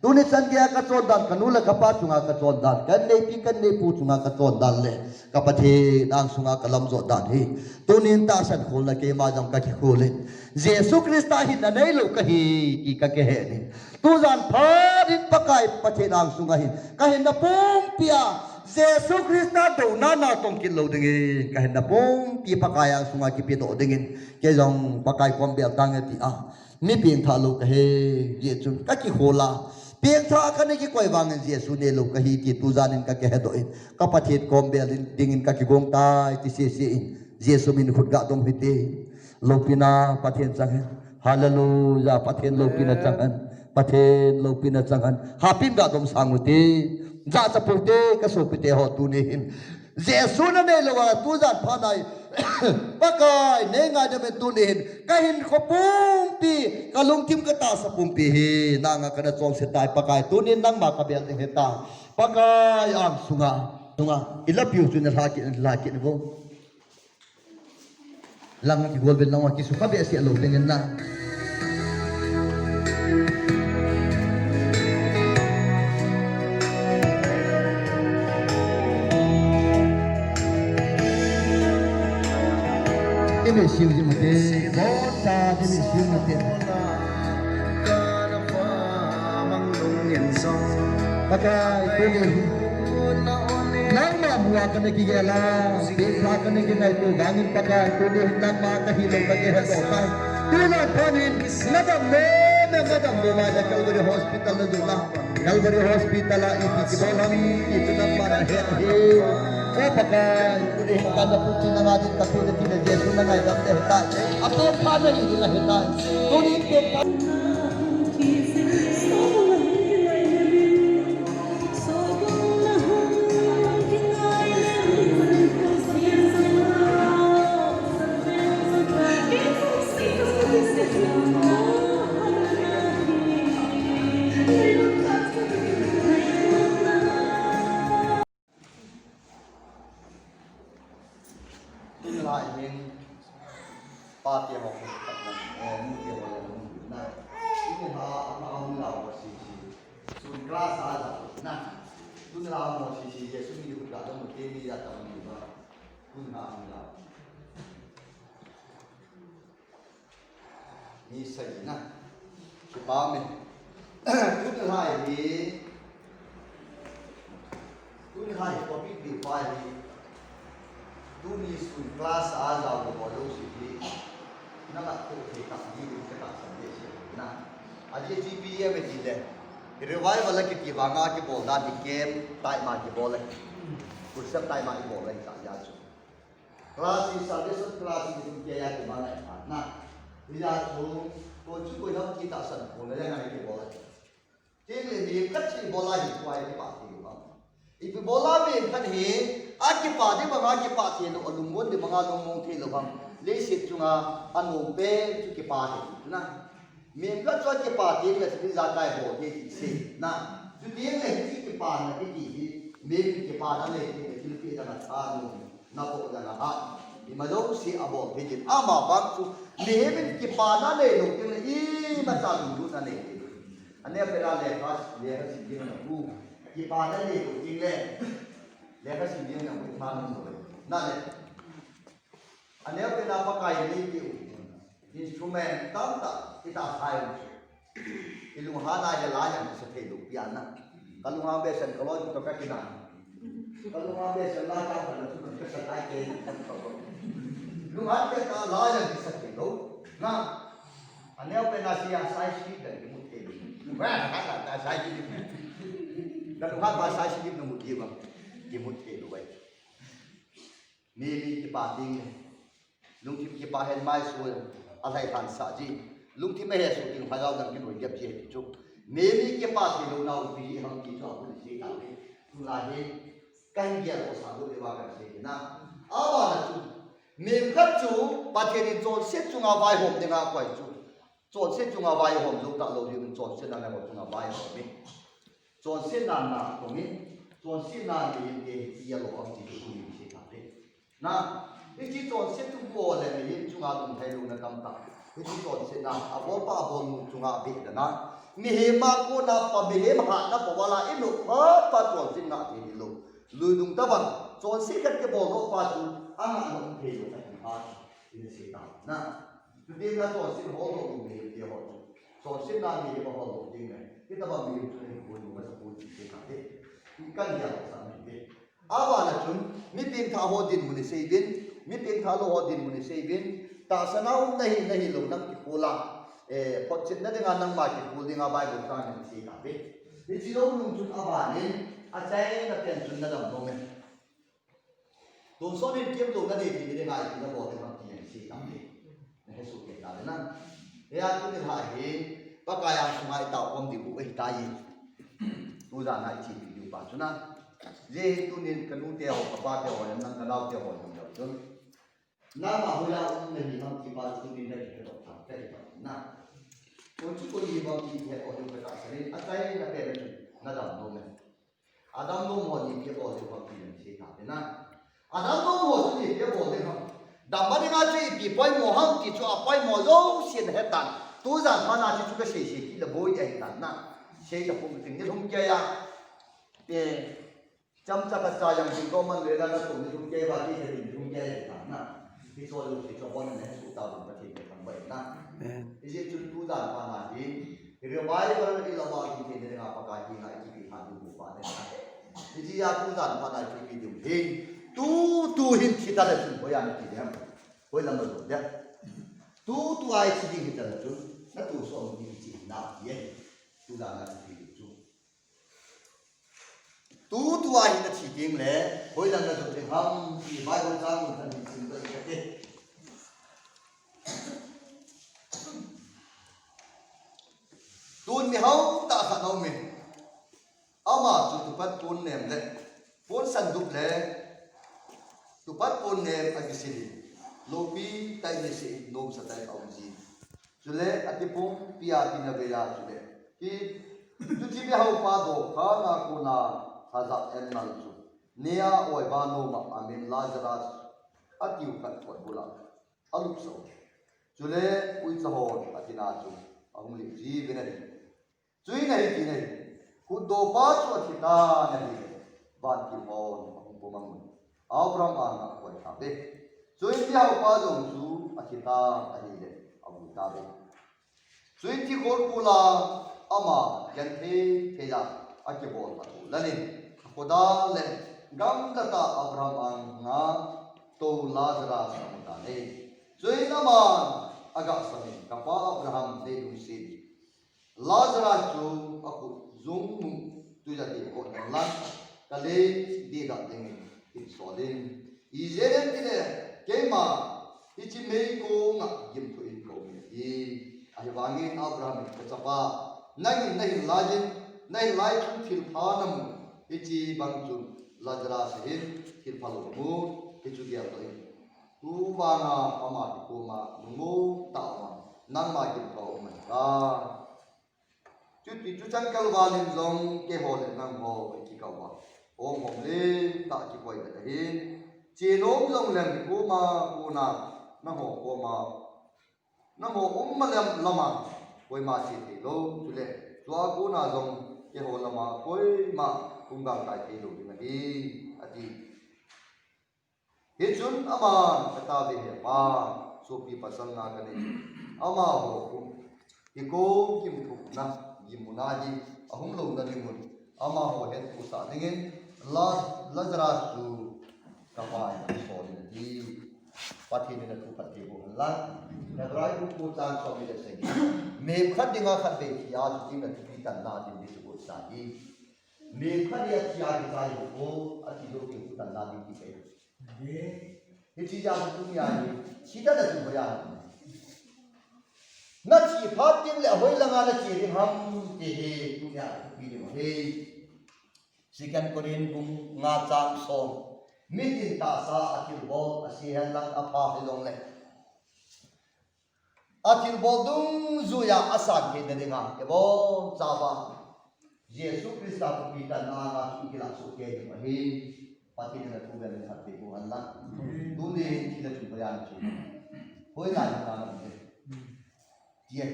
tu ni san gya ka chon dan kanula ka pa chunga ka chon dan kan nei pi kan nei pu chunga ka chon dan le ka pa the dang sunga ka lam zo dan hi tu ni ta san khol la ke ma jam ka ki khole Yesu Krista hin na nei lo ka hi ki ka ke he ni tu zan pharin pakai pa the dang sunga hi ka hin na pum pia Yesu Krista do na na tong kin lo ding ka hin na pum pi pakai ang sunga ki pi do ding ke jong pakai kom bel tang ti a mi ping tha lo ka he ye chun ka ki khola Piang tha ka ne ki koi wangen Yesu ne lo ka hi ti tu zanin ka ke do in ka pathet kom bel dingin ka ki gong tai ti se in Yesu min khut ga dom hite lo pina pathen chang hallelujah pathen lo pina changan pathen lo pina changan hapim ga dom sanguti ja cha pute ka so pite ho tu ne hin Yesu na ne lo wa tu zat pha nai pakai ne nga de tu ne hin ka hin kho pum pi ka lung tim ka ta sa pum pi hi na nga ka na chong se tai pakai tu ne nang ma ka bel he ta pakai am sunga ila piu tu na la ki go lang ki gol bel lang ki su ka be si alo dengan na Demi siu di mate, bota demi siu mate. Pakai tu ni, nang ma mua kena kigela, beka kena kena itu gangin pakai tu ni nang ma kahilo kage hado kai. Tu na panin, nada men में मदम बेमा जा कलवरी हॉस्पिटल न जुना कलवरी हॉस्पिटल इति की बोलम इति न मारा हे ओ पका इति का न पुति न गादी कतु न तिने जेसु न गाय दते हेता अतो खा नहीं न हेता तोनी के पार्टी हो मुझे बोले ना इन्हें हम लाओ सुन क्लास आ जाओ ना सुन लाओ मोसी ये सुन ये कुछ आता मुझे भी जाता हूँ ना सुन हम लाओ ये सही ना कि बाद में सुन लाए टॉपिक भी पाए दूनी सुन क्लास आ जाओ तो बोलो सीधी ना तो ठीक है ये भी क्या संदेश है ना आज ये जीपीए में जीते रिवाइवल के बांगा के बोल दा गेम टाइम आ के बोल है कुछ सब टाइम आ के बोल है या जो क्लास इस सर्विस क्लास में तुम क्या के बांगा है ना या जो तो कोई हम की तासन बोल रहे हैं के बोल है ठीक है ये कच्ची बोला ही कोई की बात नहीं होगा इप बोला में खन है आके पादे बंगा के पाथे लो अलुंगोन दे बंगा लो मोंग थे लो हम ले से चुंगा अनु पे के पाथे ना मेम का चो के पाथे के से जाता है बोल से ना जो दे ले के पा ना के की मेम के पा ना ले के दिल के दा था ना को दा ना आ इमलो से अबो भेजिन आमा बाक सु मेम के पा ना ले लो के ई मचा लु ना ले अने पेरा ले खास ले हसी के ना बु के पा ना ले तो जिंग ले लेकर सिंधियों ने अपनी मां में सोए ना ले अन्य पे ना पकाई नहीं की इंस्ट्रूमेंट तब तक इतना फाइल इलुहा ना ये लाया से थे लोग पियाना कलुहा बेसन कलो तो का किना कलुहा बेसन ला का पर तो का सताई के लुहा के का लाया भी सकते लोग ना अन्य पे ना सिया साइज की दे मुझे वह का साइज की कलुहा बा साइज की न मुझे बा ये मुझे लोग मेरी के पार्टी में लुंगी के पाहे माय सोल अलाई थान साजी लुंगी में है शूटिंग भगाव दम की कोई जब जे जो मेरी के पास में लोग ना उठी हम की जो अपन से काले तू लाहे कहीं गया तो साधु देवा कर से ना आवा ना तू मेम खचू पाथेरी जो से चुंगा बाय होम देगा कोई जो जो से चुंगा बाय होम जो ता लो जो जो से ना ना चुंगा बाय होम में जो से ना ना तो में做现在的也老好几个公里去打的，那你去做现在过来的，你中华龙台路那刚打，你去做现在啊，我把我们中华别的那，你黑马过那把没黑马那不完了，一路把做现在的路，路东大王做现在的保罗把住，俺龙台路在啊，你知道那，你那做现在好多路没有好处，做现在的也不好路定的，你那把没有出来过路，我是不去去打的。กันยาวสามเดือนอาว่านะจุนมีเพียงท่าหัวดินมุนิเซบินมีเพียงท่าโลหัวดินมุนิเซบินตาสนาวनहींลงนักกิโกลาพอจิตนั่นเองนังมากิโกลิงอาบายบุตรนั่นสิครับที่จีโร่ลุงจุนอาว่านี่อาจารย์นักเรียนจุนนั่นดำตรงนี้ตัวสอนเรียนเกี่ยวกับนั่นเองที่เรื่องอะไรที่เราบอกในบางทีอย่างสิครับนี่ให้สุดเด็ดอะไรนั่นเฮ้ยคุณนี่หาเห็นปากกายสมัยเต่าความดีบุกไอ้ตายตัวจานไหนที่बाजुना ये तो ने कनुते हो कपाते हो नंग कलावते हो तो ना माहुला नहीं हम की बात सुनी नहीं है तो था ना कुछ को ये बात की है और बता सके अचाई ना पेरे ना दम में आदम दो मोदी के और जो बात की से था ना आदम दो मोदी के बोले हम दमने का जो भी पॉइ मोहम की जो पॉइ मोजो से है ता तो जा थाना जो के से की लबोई है ता ना से का पुंग तिंग हम क्या या ये चमचा कच्चा yang जिनको मन लेना ना तो निरुम के बाकी है निरुम के है ना इस वाले उसे जो बन ने सुता बन पति के हम भाई ना इसे चुनू दान पाना ही रिवाइवल की लवा की के ने आप का ही ना की हाथ को पाने ना इसे या तू दान पाना की भी दो हे तू हिन खिता ले सुन होया ने की हम होय लंबर दो दे तू आई छी की खिता ले सुन ना तू सो की na ye tu da na ti chu tu tu ai na chi ting le hoi lang na chu ham ti bai bon sa mun than sin da ke tuôn mi hao ta khát nấu mình ama chu tu pat tuôn nem le pon san dup le tu pat pon nem agisili lopi tai le se nom sa tai om ji chule atipum pia tina ve ya chule ki tu chi be hao pa do kha na ko na ha za en nal chu nia oi ba no ma amin lazarus atiu khat ko bula alup so chule ui sa hon atina chu ang li ji be na chui này thì này cụ đồ ba chuột thì ta này bạn kim mòn không có mong Abraham ăn quay tháp đấy chui thì học ba dòng chú thì ta này đấy ông ta đấy chui thì con cụ là ama dân thế ra cái bộ phận là nên cô ta lên gam ta Abraham ăn ngã tô Lazarus ông ta đấy chui nó mà agak sami kapa Abraham đấy đúng xin Lazarus chu aku zoom tu jadi ko lan kale di da ding in solin izeren kile kema ichi mei ko nga yim to in ko mi ai wangi Abraham ko chapa nai lajin nai lai chu thil phanam ichi bang chu Lazarus hin thil phalo mu ichu dia to tu bana ama ko ma mu ta ma nang ma kim ko ma ka chú chân câu vào lên dòng cái hồ lên ngang hồ cái cầu vào ôm hòm lên tạo chỉ quay được đấy chỉ nốt dòng lên cô mà cô na nó hồ cô mà nó hồ mà làm mà quay mà chỉ thì lâu chú lệ chú cô na dòng cái hồ làm mà quay mà cũng gặp cái thì lâu đi đi hết chun ama kata về ba số pi pasang na cái này ama hồ cái cô kim thục na Gimunaji ahum lo na limun ama ho het pusa dingin Lazarus tu kapai so di pati ni tu pati bo la na drai ku tan so mi de se me khat dinga khat be ki a chu na ti tan na din di chu sa di me khat ya ti a di sai bo a ti do ki tan na din ti ke ye ti ja tu ya ni chi da da chu ba ya na chi phát tiếng lệ hối lăng na chi tiếng ham thì he tu nhà tu đi mà he second Korean bung nga chang song mitin ta sa atil bol asihan lang apa hilong le atil bol dung zuya asan ke de nga ke bo chaba Yesu Krista tu pi ta na nga tu kila su ke ma he pati na tu ben hat pe bu han la tu ne ti la tu bayan chu hoi la na na ye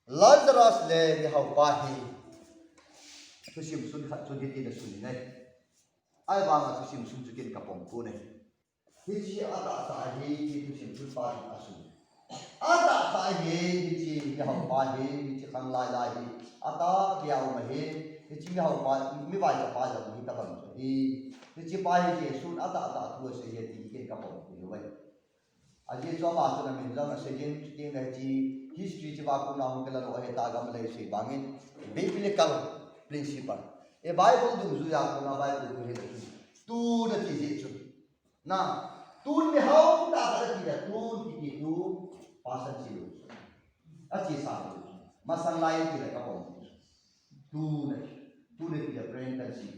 Lazarus le ni hau pa hi tu sim sun khat tu di na sun nei ai ba ma tu sim sun tu kin ka pom ko nei hi chi ata ta hi tu sim sun pa hi asun ata ta hi chi ni hau pa hi chi khang lai lai hi ata biao ma hi chi ni hau pa mi ba ja pa ja hi ta ban hi chi pa hi sun ata tu se ye ti kin ka pom ko wai aje cho ma cho na min lang se gen ting na ji history ji ba ku na hu kala no he ta gam le se bangin biblical principle e bible du zu ya ku na bible du he tu na ti ji chu na tu ni hau ta ka ti da tu ti tu pasan chi lu a chi sa lu ma sang lai ti la ka pom tu ne ti da brain kan si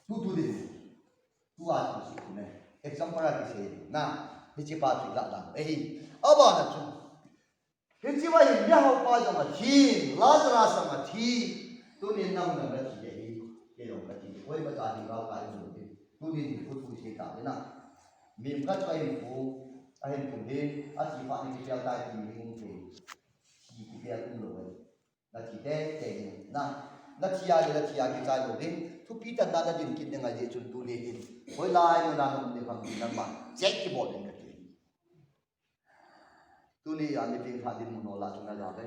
tu de tu a chi si ne example a ti se na hichi pa chu la la aba na chu hichi wa hin ya ho pa ja ma thi Lazarus ma thi tu ni nam na na thi ye ke lo ka thi oi ba ta ni ra ka ni tu ni ku tu se ta na mim ka chai fu a hin ku de a chi pa ni ki ya ta ki ni ngung ke ki ya ku lo na thi de na thi ya ki chai lo de tu pi ta na din ki de nga je chun tu ni hin hoi lai mo na nam de phang na ma check ki bo de tu ni ani ping pha din mo la chu na ja ve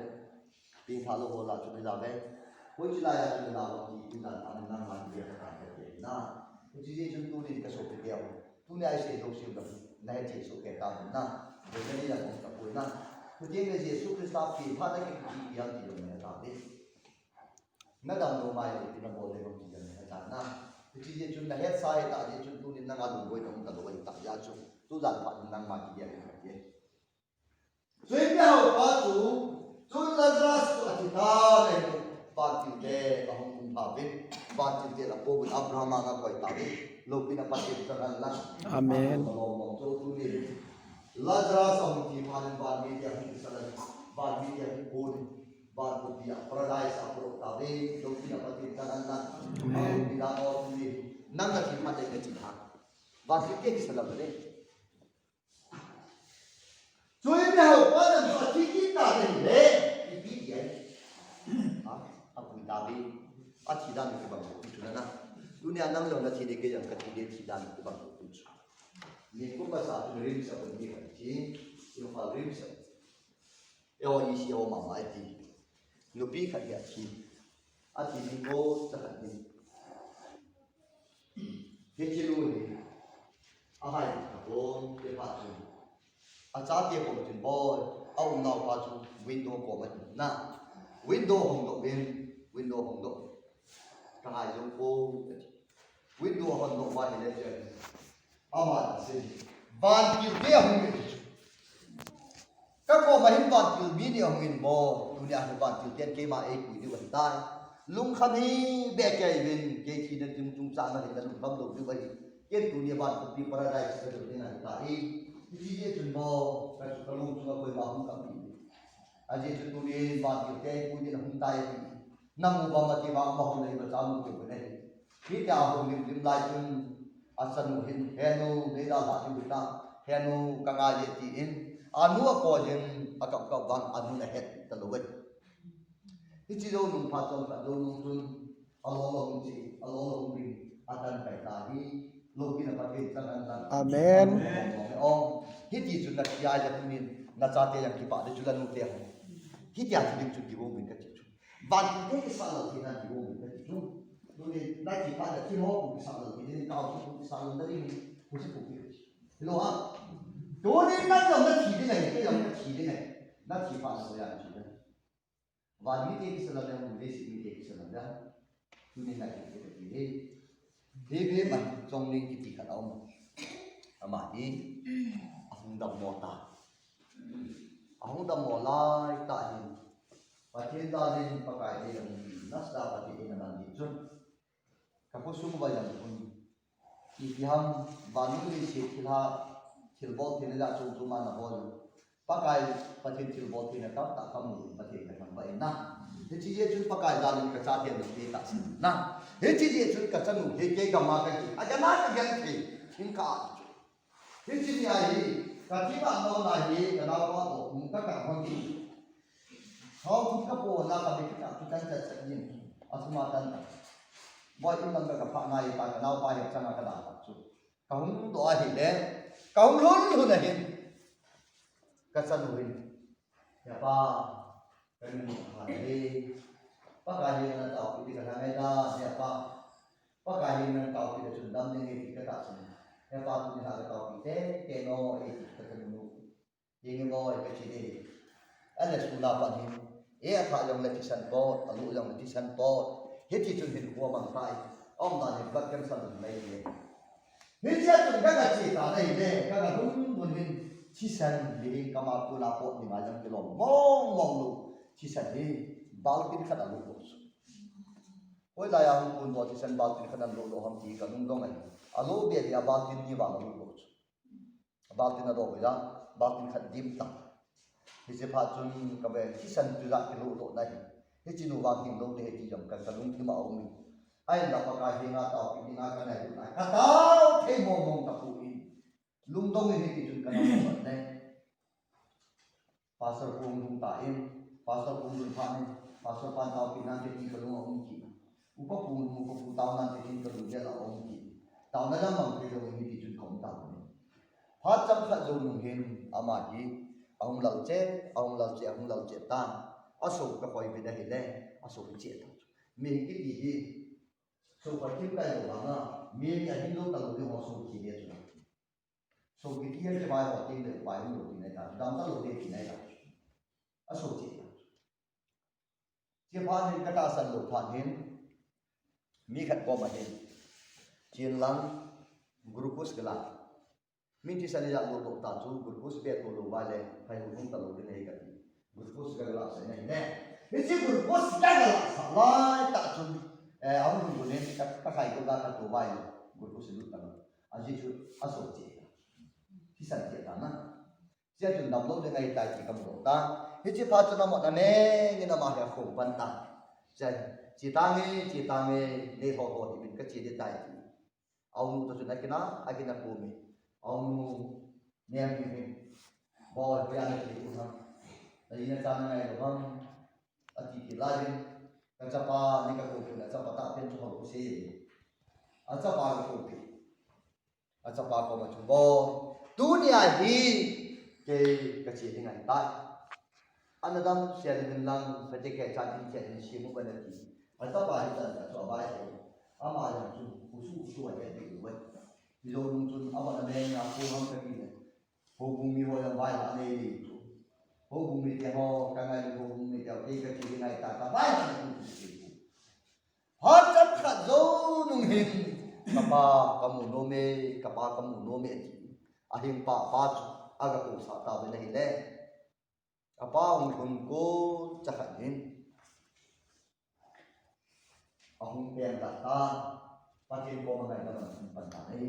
ping pha lo ho la chu na ja ve hoi chi la ya chu na wa ki na an na ma ni ya ka ke na hu ji ji chu tu ni ka so pe ya tu ni ai se lo si da na che so ke ta na de ni la ko ta ko na Kuting ke Yesus Kristus pi pada ke ki yang ti dong ta de na dam no mai ti na bo le bang ti na ta na ti je chun na het sai ta je chun tu ni na ga lu boi dong ta lo ta ya chu tu zan pa nang ma ki ya ke zui pe hao pa chu chu Lazarus tu ati ta le pa ti de ka hong kum pa bin pa ti de la po bin Abraham ga koi ta de lo pi na pa ti ta la Amen. lo chu tu ni Lazarus ang ti pa len ba mi ya ki sa la ba mi ya ki po ni ba ko ti paradise sa pro ta de lo pi na pa ti ta la Amen. ti da o ni nang ga ti pa de ti ha ba ti ke ki sa la de Zui pe hao pa len ba ti ki ta de le ti bi ye a ku ta bi a ti da ni ba ko tu na na dunia nang lo na ti de ke yang ka ti de ti da ni ba ko tu ni ko ba sa tu rim sa ni ka ti yo fa rim sa yo yi si yo ma mai ti no pi ka ya ti a ti ni ko sa ka ni he chi lu ni a hai ka bo te pa tu a cha te ko tin bo au nau pa chu window ko ma na window hong do ben window hong do ka hai zo ko window hong do ba ni le je Aman sih, bantil dia hongin. Kako mahin bantil mini hongin bo, dunia he bantil tian kema kui di wantai. Lung kami bekai bin keki dan jung sana kita lung kam dong juga. Kian dunia bantil di paradise kita dengan tadi. Jadi dia cuma kalau cuma kau mahu kami. Aje tu dunia bantil tian kui di wantai. Namu bama ti bama mahu lagi bercampur tu benar. Kita hongin lim lajun. Asan hin henu neda hati buta henu kangaje ti in anu ko jin akap ka ban anu na het talowet ti do nung pa chon ka do nung tun alolo ti alolo ri atan kai ta hi loki na patin tan tan Amen. ong hi ti chun na ya ja tunin na cha te yang ki pa de chulan nu te hi ti a ti chu ki bo min ka chi chu ban ti te sa lo ti na ki bo min ka chi chu Jadi, nanti pada kilo bisa lagi. Jadi kalau bisa lagi ni, mesti kopi. Hello ah. Doni nak yang nak提的呢，这样nak提的呢，那提法是这样提的。晚一点是那样，晚一点是那样，就你那提的提的。这边嘛，中年去提看到嘛，啊嘛的，红的莫大，红的莫来大hin，把天大hin pakai dia yang nas dapat dia yang nanti jun. Kapag sumbayang kung itiham banu ni si kilha tilbol tinaga sumsuma na bol pakai patin tilbol tinaga tak kamu patin na baik na hiji je chun pakai dalin ka cha tian ni ta sin na hiji je chun ka chanu he ke ga ma ka ki ajana ka gan ki in ka hiji ni ai ka ti ba no na hi ka na ko to mun ka ka hon ki hau ka po na ka bi ka tu kan cha cha ni asma tan boy in lang ka pa nai pa ka nau pa hi changa ka da chu ka hung do a hi le ka hung lun lu na hin ka san hu hin ya pa ka ni ha le pa ka hi na tao ki ka na mai da ya pa ka hi na tao ki chun dam ni ki ka ta sin ya pa tu ni ha ka tao ki te no e ki ka nu ye ngi mo e ka chi de ala su la pa ni e a tha yong le ti san po alu yong le ti san po hiti chun hin huwa mang tai om da ni bat kem san nei le ni cha chun ka ga chi ta nei le ka ga dum bun hin chi san le ka ma ku la po ni ma jang ke lo mong mong lu chi san ni bal kin kha da lu ko oi la ya hu kun bo chi san bal kin kha da lu lo ham ti ka nung dong ai alo be ya bal kin ni ba lu ko bal kin na do ya bal kin kha dim ta ni se pha chun ka be chi san tu da ki lu lo nai he chi nu wa kim lo de ti jam kan kalung ki ma o mi ai la pa ka he nga ta pi nga ka nai na ka ta the mo mong ta pu in lung dong he ti chun kan ma ne pasar pung lung ta in pasar pung lung pha ne pasar pan ta pi na te ti kalung o mi ki upa pu ta na te ti kalung ya la o mi ki ta na la mang te lo he ti chun kom ta ne pha cham kha zo nu hen ama hi ahum lau che ta aso ka koi be da hele aso ke che ta me ki di hi so pa kim kai lo na me ya hin lo ta lo de ho so ki de chu so ki ti ye ba ho tin de ba lo ti ne ta dam ta lo de ti ne ta असो chia phan hin kata san lo phan hin mi khat ko ma hin chien lang grupus gala min ti san ya lo to ta chu grupus be to lo ba le phai hu ta lo de nei ka grupus gala sa nei ne ni chi grupus gala sa la ta chu amu bu ne ka khai ko ga ka to ba le grupus lu ta a ji chu aso chi ti san ti ta na chia chu nam lo de ngai ta chi kam lo ta hi chi pha chu na mo na ne ni na ma ha khom pan ta chai chi tang nge ne ho ho ni min ka chi de tai ti au nu to chu na kina a kina ko mi au nu ne am ki bo ya na ti ku ha ai na cha na ngai lo bang a ti ti la din ka cha pa ni ka ko na cha pa ta pen chu ho ku se a cha pa ko pi a cha pa ko ma chu bo dunia hi ke ka chi ni ngai ta anadam sharing lang pete ke chan in chen shi mu ban ti ata ba hi tan ka ba hi ama ya chu usu wa ya ti wa bi lo lung chun ama na me na ko ham ka ki ne ho bu mi ho ya ba ya ne ni chu ho bu mi te ho ka ngai ho bu mi te ke ka chi ngai ta ba ya ni chu ha chat kha zo nung hin ka ba ka mu no me ti a him pa chu aga ko sa ta be nei le apa hung hun ko cakap ni ahung pen data pakai ko mangai dalam simpan tadi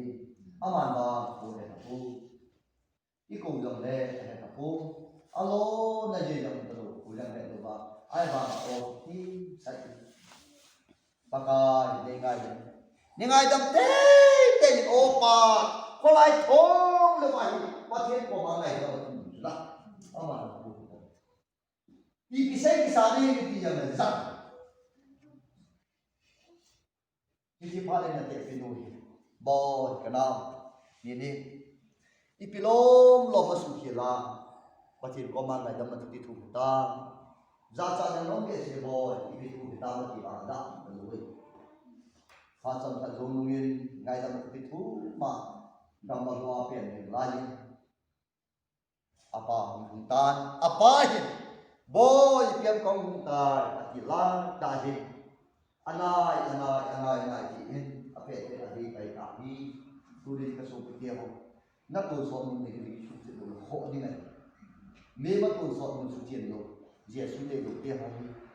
aman ba ko he tapu iko jong le he tapu alo na je jong tu ko jang le ba ai ba o ti sai pakai nengai dam te o pa ko lai thong le ba pakai ko mangai dalam lah aman Ipisay kisane yung tiyang nagsak. Hindi pa rin natin pinuhi. Bawat ka na. Nini. Ipilom lo masukila. Patin ko man na daman tititu kita. Zasa na nong kese bawat. Ipitu kita matibanda. Maluwi. Fasam sa zunungin. Ngay daman tititu. Daman luwapian yung layin. Apa hungkuntan. Apahin. Boy piam kong hungtar atila dahi anai in ape adi kai kapi turi ka so piti ho na to so mun ne ri su te do ho ni na me ma to so mun su tien lo jesu le lo te ho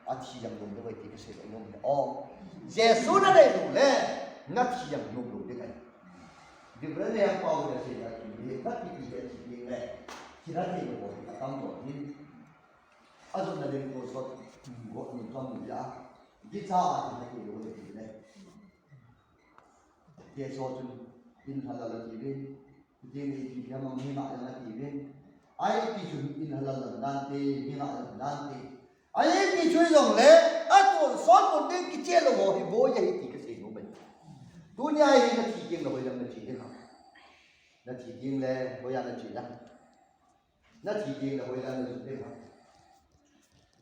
athi yang lo de ti ka se lo ne o jesu na le lo le na thi yang lo de kai di bra ne yang pa de se ya ki ne ka ti de ti le ki ra te lo ka tam lo ni azo na le ko so go ni to mu ya gi cha a ni ke lo de ti le ye so chun in halal la ti bin je ni ti ya ma mi ma la ti bin ai ti chun in halal la dan te mi ma la dan te ai ti chui long le a to so mo de ki che lo ho hi bo ye ti ke se no ba dunia hi na ti ke lo ho yang na ti ke na ti ke le ho ya na ti la na ti ke lo ho ya na ti ke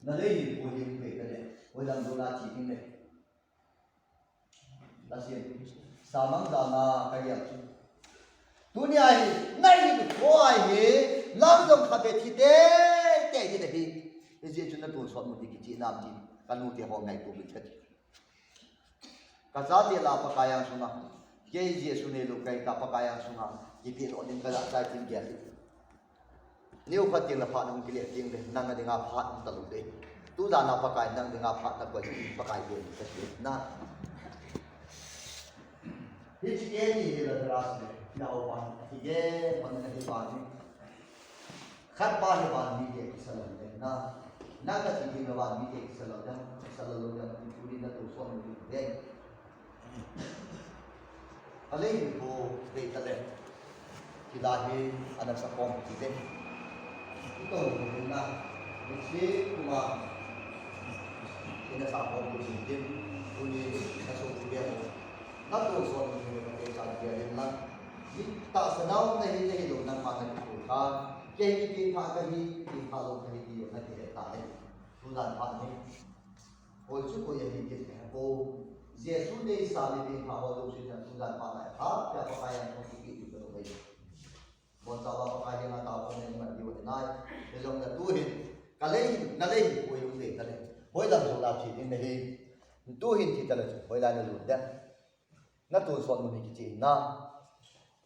na le ni bo ye ke ke le ho ya do la ti ke le la si samang dana ka ya chu dunia hi nai ni ko ai he lam dong kha be thi te ni de hi je chu na to so mu ti ki chi nam ti kan nu te ho ngai to bi chat ka za te la pa ka yang suna ye je su ne lo kai ka pa ka yang suna ki pi lo ning ka za sai tin ge Niu khat ting la pha nang kile ting de nang de nga pha ta lu de tu da na pa kai nang de nga pha ta ko pa kai de ta se na hi chi ke ni la dras de na o pa hi ge pan na hi pa ni khat pa ni pa ni de sa la de na ka chi ting la ba ni de sa la lo da tu ri na tu so ni de ale ni ko de ta le ki la hi anak sa pom ki de ito na kasi kuma ina sa ako ko din kuni sa so biya mo nato so ni ko sa biya lang ta sa daw na hindi hilo ng mga ko ka kaya hindi pa kahi hindi pa lo kahi di na kaya tayo tulan pa ni o su ko yan hindi ko Yesu ne sabi din pa o si tulan pa na ha kaya pa kaya ko sige ito ba Bon sa ba pa kaya nga tao na yung madiwa na ilong na tuhin na le ko yung le tale hoi lam so la chi in ne hi tu hin thi tale hoi la na lu da na tu son mu ni chi na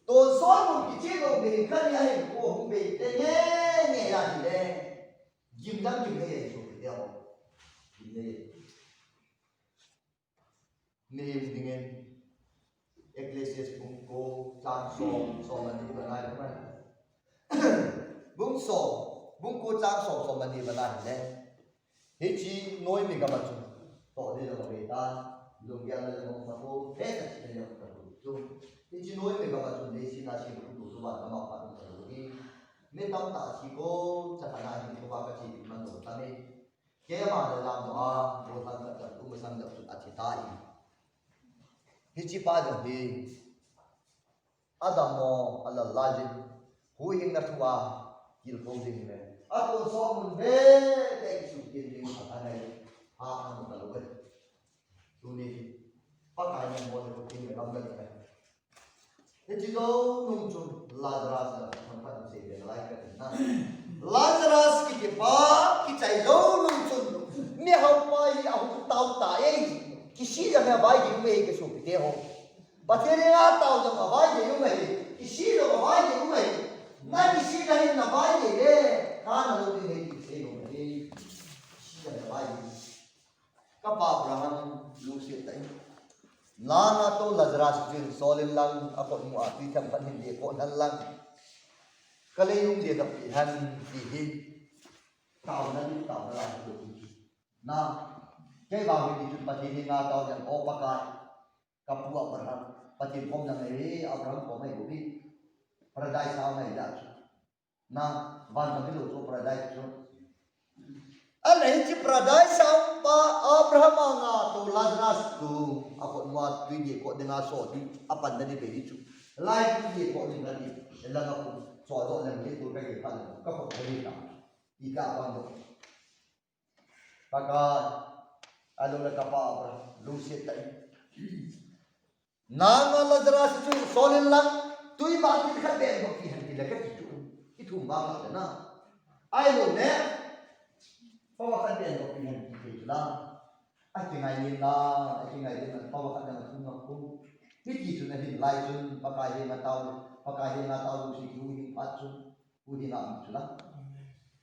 tu son mu ki chi lo be kan ya hi ko hu be te nge ya ni le jim dam jim le so be ya ho ne ne dingen Ecclesiastes bungko chang so mani banai ban bung so bungko chang so mani banai ne he chi noi mi ga ma chu to de lo be ta lung ya la lo ma ko he ta chi ne ka chu he chi noi mi ga ma chu ne si na si ku tu ba ma ma pa ta lo ni ne tam ta chi ko cha ta na ni ko ba ka chi man do ta ne ke ma la lam do a do ta ta tu ma sang da chu a chi ta i Hichi pada di Adamo ala lajin huing na tuwa kilpoding me ato so mun be de su killing atanay ang talugan tuni pakai ng mo ko king ng galing hichi do nung chun Lazarus na sampan se de like na Lazarus ki pa ki chai do nung chun me hau pa hi ahu tau ta किसी जगह भाई जी में एक सोचते हो बचेरे आता हो जब भाई जी में किसी लोग भाई जी में ना किसी कहीं ना भाई जी रे खान लोग नहीं किसी लोग नहीं किसी जगह भाई कब अब्राहम लूसी तय लाना तो लजरास जिन सोलिन लंग अपन मुआती थम पनिन ये को नल लंग कले युग ये दप हन दी ताव ना ना cái vào thì chúng ta chỉ đi ngã tàu nhận ô bạc lại cặp vợ bật hẳn và chỉ không rằng ấy ông rắn của mày cũng đi paradise sao này đã na van trong cái lỗ chỗ paradise chỗ anh ấy chỉ paradise sao ba Abraham ngã tu Lazarus tu apa muat tu dia kok dengan so di apa tadi beri tu lain tu dia kok dengan di dalam aku so dalam itu kayak gitu kau kok beri tak ika bang tu pakai alo na kapa lusit tay nanga Lazarus chu solin lang tui ba ti kha ben ko ki han ti la ka ti chu itu ba ma na ai lo ne pa wa ka ben ko ki han ti ti la a ti ngai ni na a ti ngai ni na pa wa ka na thu na ku ti ti chu na hin lai chu pa ka he na tau lu si chu hi pa chu ku di na chu la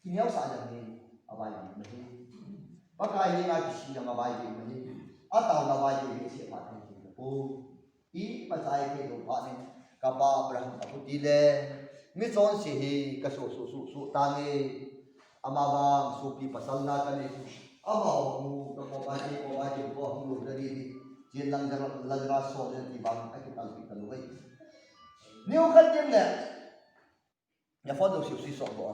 ki nyau sa ja ni abai ni na hi pakai ni nak kisi yang abai ni atau abai ni siapa ni oh i pasai ke do pa ni kapa Abraham apu dile mi son si hi ka su tangi amabang supi pasal na kan ni amaw mu ka ko ba ko hu dari jin lang Lazarus so ni bang ka tal pi tal wei ni o kan jem ne ya fo do si so bo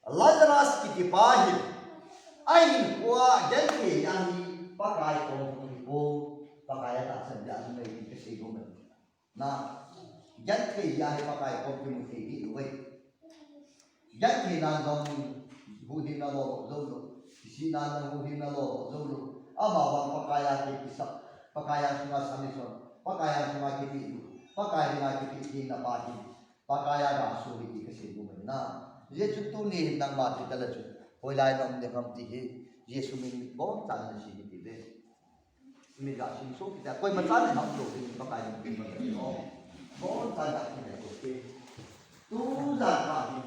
Lazarus ki pahil ai wa janki yani pakai ko pakai tak sedia mai ke sigo na janki yani pakai ko ki mu ki wei janki na dong budi na lo zolo si na budi na lo zolo ama bang pakai ki kisah pakai sunga samison pakai sunga ki pakai na ki na pahil pakai ga suri ki sigo na ये चुट्टू ने नंग माती तले चु कोई लाइन हम देख हम ती है ये सुमिन बहुत चांद सी की दे मिल जाती है सो कि कोई मचान हम लोग भी पकाए नहीं पकड़े हो बहुत चांद आती है तो के तू जाता है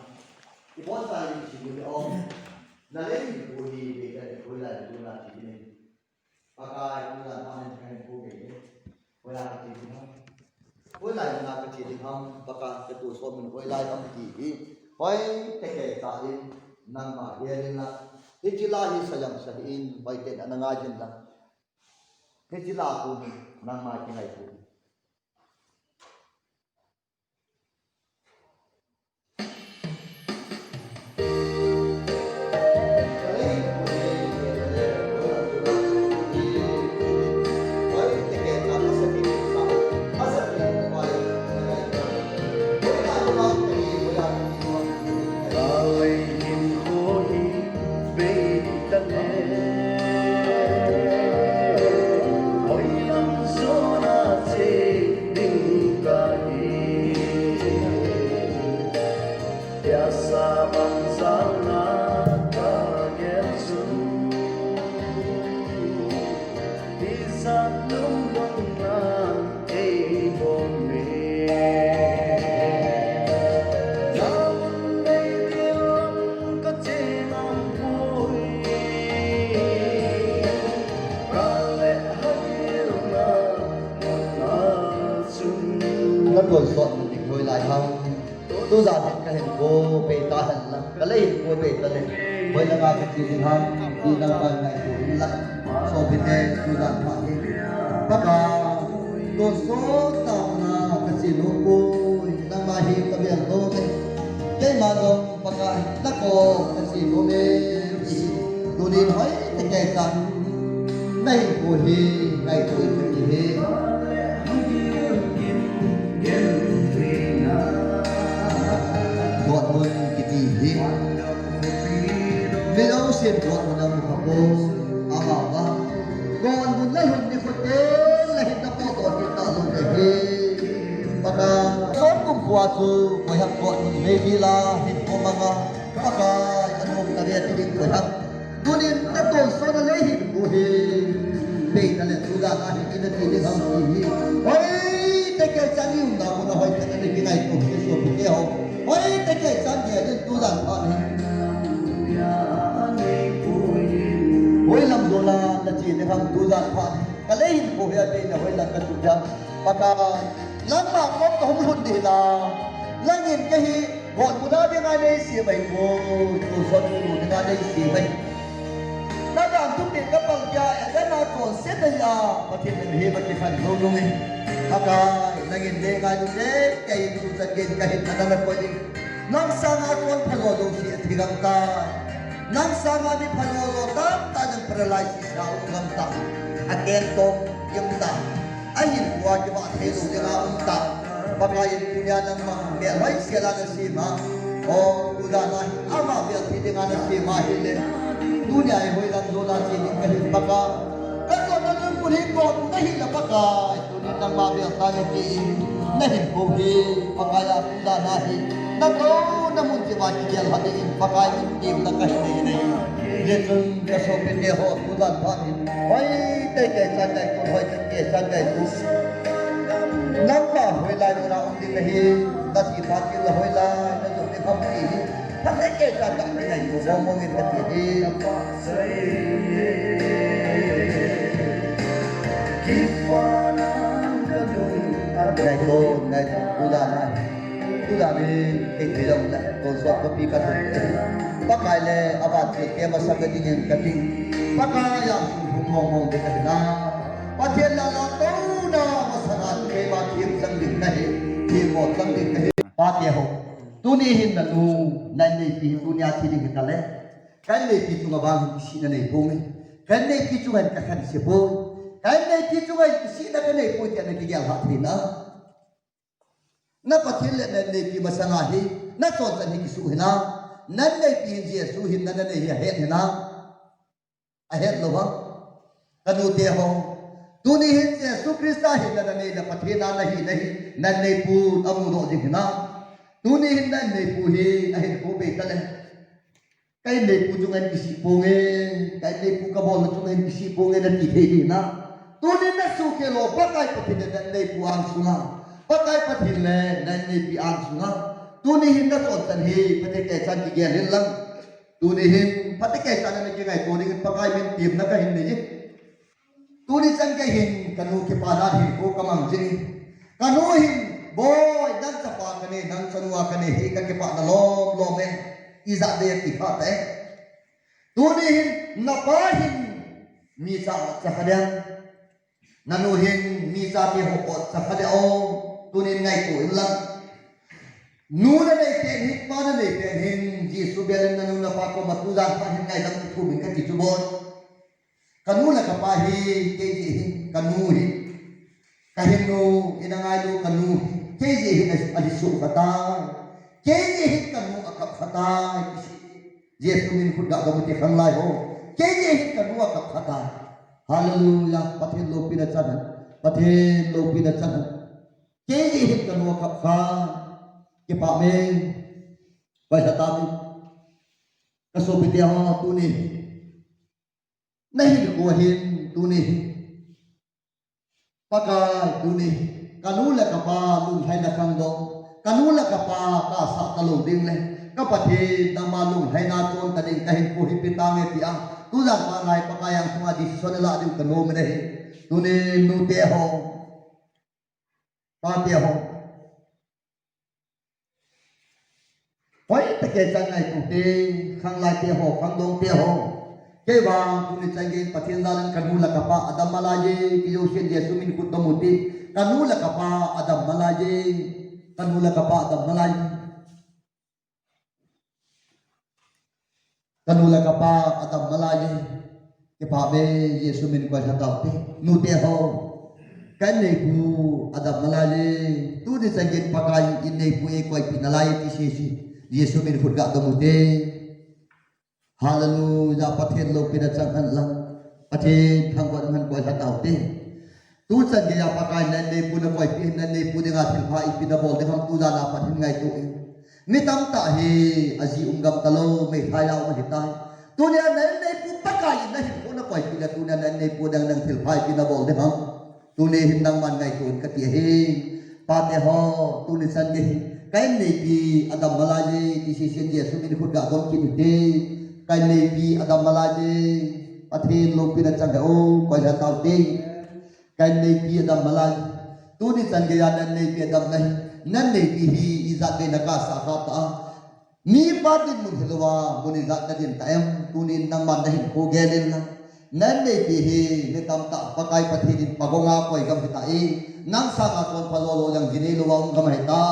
ये बहुत सारी चीजें और नले भी कोई बेकर कोई लाइन जो ना चीजें पकाए तू जाता है कहीं को गए कोई लाइन चीजें हम कोई लाइन ना चीजें हम पका के तो सो में कोई लाइन हम ती hoi teke ta in nang ma hianin na hijila hi sayam sahin bai ten ananga jin la hijila ku nang ma ki ngai ku Oi, I'm so not tuần soạn một tình hồi lại không tu giả thì cái hình cô về ta hình là cái lấy cô về ta lên với là ba cái gì không đi đang bằng ngày tuổi lại so với thế tu giả thoại tất cả tuần số tao là cái gì nó vui đang mà hiểu cái việc tôi cái mà đồng bậc ai đã có cái gì nó nên tôi đi nói cái kẻ rằng này của hi ngày tuổi cái gì gọi mừng cái gì nên ông xin gọi một năm học cô bảo ba còn một lấy hình đi phật tế là hình ta có tội cái tạo luôn cái gì baka sốt cùng qua su quay hấp gọi một mê đi la hình cô manga baka anh ông ta biết cái quay hấp tôi nên ta tổ số nó lấy hình của hình bị ta lên tu ra ta hình cái này đi không gì ôi cái trang yêu nào nó hỏi cái này cái này cũng cái số cái hậu ôi cái trang gì lên tu ra họ ôi làm rồi là chỉ để làm tu ra họ cái lấy hình của hình này là hơi là cái chủ trương baka lắm mà không luôn đi là lắm nhìn cái gì gọi của nó tiếng ai đây xì bệnh của tu số của tiếng ai đây xì bệnh nó làm thúc đẩy các bằng gia cái nào còn xếp đây là mà thì mình hiểu cái phần lâu luôn ấy baka lagi dia ngay tu deh kayak itu sakit kahit na ko di nang sanga kon phalo do si thigam ta nang sanga ni phalo ta ta nang paralysis sa ugam ta again to yung ta ayin wa ki ba the do de ga ta baka yin dunya nang ma me lai sila na si ma o udana ama be thi de ga na si ma hile dunya ai hoi lang do la si ni kahit baka kato na nang kulit ko dahil na baka nang mabiyang tayo ki nahin po hi pakaya pula nahi nato namun si Waki Jel hatiin pakaya tim na kahinay yun kasopin niya ho tulan patin ay tay kay sanday kung hoy kay sanday tu nang ba hoy lai na ang din nahi nasi patin la hoy lai na so ni pampi patay kay sanday na ito momongin patin này cô này tu đà này cái gì đâu là con số có bị cắt bác cái này abat cái mà sang cái dingen cái gì bác cái yang mong cái cái na bác thiên là tu na mà sang cái bác thiên sang đỉnh này thiên một sang đỉnh này bác thiên hồ tu ni hin là tu này phi tu nya thi đỉnh cái này cái này phi tu ngabang si này bông cái này phi tu cái khăn si bông cái này phi tu cái si cái này bông cái này cái gì hạt thì nó na pathil le ne ki masanga hi na chon chan hi ki su hina nan ne pi je su hin nan ne hi het hina a het lo ba kanu te ho tu ni hin je su krista hin nan ne la pathina na hi nahi nan ne pu amu do ji hina tu ni hin nan ne pu hi a het ko be ta le kai ne pu ju ngan ki si po nge kai ne pu ka bol ju ngan ki si po nge na ti the hi na tu ni na su ke lo ba kai pathina nan ne pu ang su na pakai pathil le nan ni pi an sunga tu ni hin da chon tan hi pate ke chan ki gen hin lang tu ni hin pate ke chan na ki ngai ko ni pakai min tim na ka hin ni tu ni chan ke hin kanu ki pa na hin ko kamang ji kanu hin boy dan cha pa ka ni dan chanwa ka ni hi ka ki pa na lom lom me iza de ki pha te tu ni hin na pa hin mi sa cha hadian nanu hin mi sa ti ho ko cha hadian tu nên ngày tuổi lắm nu na này tiền hít ma na này tiền hình Giêsu bền na nu na pa ko ma tu giang pa hin ngày dam thu mình cái gì chú bon kanu na ka pa hi ke ji kanu hi ka hin nu ina ngai lu kanu ke ji hi na adi su kata ke ji hi kanu akap kata Giêsu min khut ga ga muti khang lai ho ke ji hi kanu akap kata hallelujah pathin lo pina chan pathin lo pina chan cái gì hết cần mua cặp pha cái bà mình vậy là ta mình cái số bị tiêu tu ni này được của hiền tu ni pakai tu ni kanu là cặp pha lung hay là khang do kanu là cặp pha ta sa ta lung ding le cái bà thì ta ma lung hay na chôn ta ding cái hình của hiền ta nghe tia tu rằng mà ngày pakai yang semua di sana lah di kanu mình đây tu ni nu teh ho pa tia ho Quay ta kể chẳng ngày cụ tê khang lại tê hồ khang đông tê hồ cái vàng tu ni chẳng cái pathian gia lên kanu là kapa Adam Malaye cái dấu hiện Giêsu min kut tamuti kanu là kapa Adam Malaye kanu là kapa Adam Malaye kanu là kapa Adam Malaye cái pa be Giêsu min quay sang tao tê nu tê hồ cái này ku Adam Malaye tu ni chẳng cái pakai in này ku quay pinalay ti si Giêsu min kut gak tamuti Hallelujah pathian lo pina changhan lang pathian thang wan han koi hatau te tu chan ge ya pakai nan ne puna koi pi nan ne pu dinga thil pha ipina bol de ham tu la pathian ngai tu mi tam ta he aji ungam talo me thai lao ma hitai tu ne nan ne pu pakai na hi puna koi pi na tu ne nan ne pu dang nang thil pha ipina bol de ham tu ne hin nang man ngai tu ka ti he pa te ho tu ne chan ge kai ne pi Adam Malaye ti si sen Jesu min khut ga dom ki te cái này vì Adam Malaye pathian lo pina changa o koi la tau te cái này vì Adam Malaye tu ni chan ge ya nan này vì Adam này nan này vì hi izat de naka sa kha ta ni pa din mun helwa mun izat na din ta em tu ni nang man hin ko ge len na nan này vì hi ne tam ta pakai pathian din pagonga koi gam ta e nang sa ka ton phalo lo yang jine lo wa gam hai ta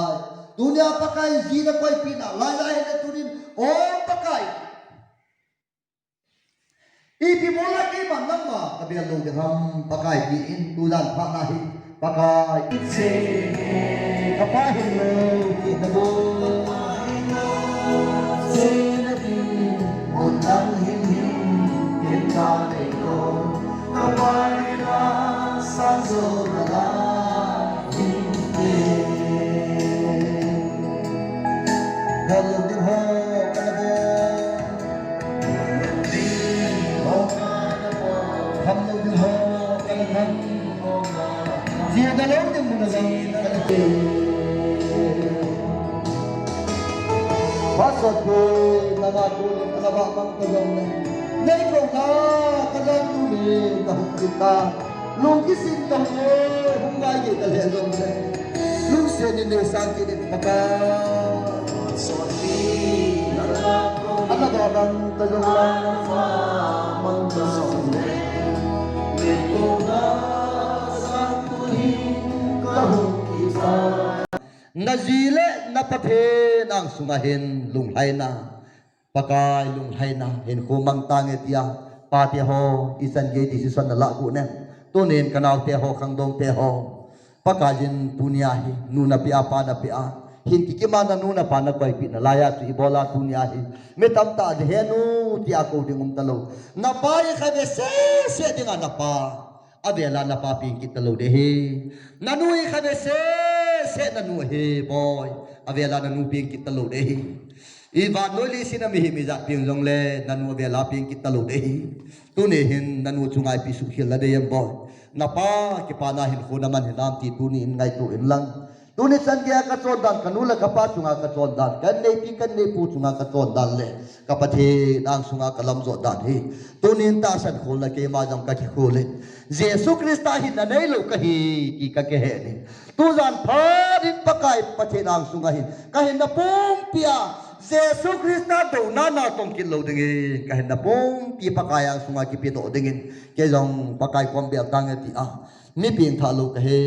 dunia pakai ji na koi pina lai lai na tu din o pakai Ipi mola ki manama kabi alo de ham pakai ki in tulan pa nahi pakai se kapahin lo ki nabo se nabi unang him kita neko kapahin na sanzo nala himte Hello de ho हम लोग हो कल हम ये दलों ने मुनज़म करते fasad ko nanatulog na nabamang kagawin na ikaw na kalantunin kahit kita lugisin ka mo hungayi kalhelong na lungsin ninisang kinit paka at nagabang kagawin mangkasong Nazile na pathe nang sungahin lunghai na pakai lunghai na hin kumang tangit ya pati ho isan ge decision na lagu ne tunin kanal te ho kangdong te ho pakajin punyahi nuna pi apa na pi a hin kikimana nuna pa na koi pi na laya tu ibola punyahi metam ta de henu ti ako dingum talo na pai khabe se dinga na pa abela na pa ping kitalo de he nanui khabe se nanu he boy avela nanu ping kitalo de he iba noli sina mi za ping long le nanu avela ping kitalo de he tune hin nanu chungai pi su khil la de yam boy na pa ki pa na hin khu naman hinam ti tuni in ngai tu in lang tuni san gya ka chon dan kanula ka pa chunga ka chon dan kan nei pi kan nei pu chunga ka chon dan le ka pa the dang sunga ka lam zo dan he tunin ta san khol la ke ma jam ka ki khole Jesu Krista hin na nei lo ka hi ki ka ke he ni tu zan pharin pakai pathe dang sunga hin ka hin na pum pia Jesu Krista do na na tong kin lo ding ka hin na pum pi pakai ang sunga ki pi do ding ke jong pakai kom bel tang ti a ni pin tha lo ka he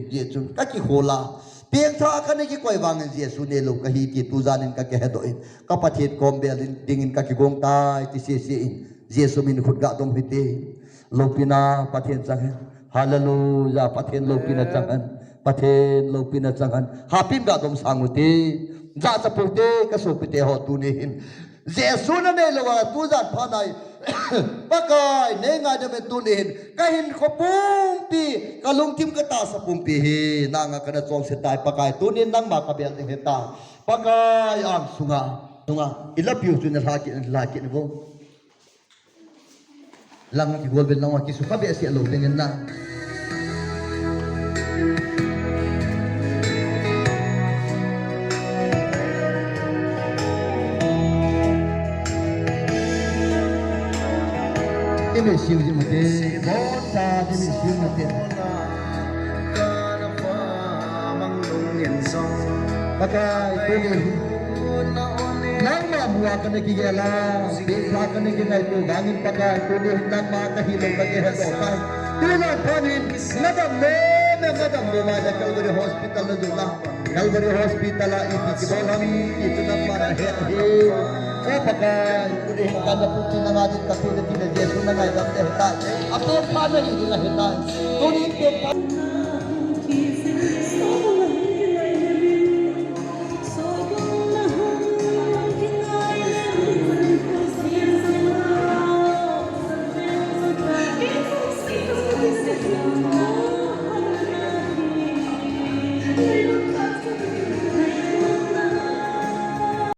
ye chun ka ki khola Piang tha ka ni ki koi wang Jesu ne lo ka hi ti tu zanin ka ke he do ka pathet kom bel dingin ka ki gong tai ti se se Jesu min khut ga dom hite lopina pathen chang hallelujah pathen lopina chang pathen lopina chang hapim ga dom sanguti ja chapurte ka sopite ho tu ne hin Jesu na ne lo wa tu zat pha nai pakai ne nga de me tu ne hin ka hin kho pum pi ka lung tim ka ta sa pum pi he na nga ka na chong se tai pakai tu ne nang ma ka bel ding he ta pakai ang sunga ila piu tu na la ki ne bo lang ki gol bel lang ki su ka be si lo dengan na ini siu ji mate bota ini siu mate pakai tu ni mua kene ki gela bela kene ki ngai tu bangin pakai tu ni hendak ma ka hilong bagi ha do kai tuna panin nadam me ma da Calvary Hospital na dula Calvary Hospital a iti ki bolam itu na para he o pakai tu ni kana puti na ngadit ka tu ni Jesus na ngai dam te ta ape pa na ni na heta tu ni pe pa Thank you.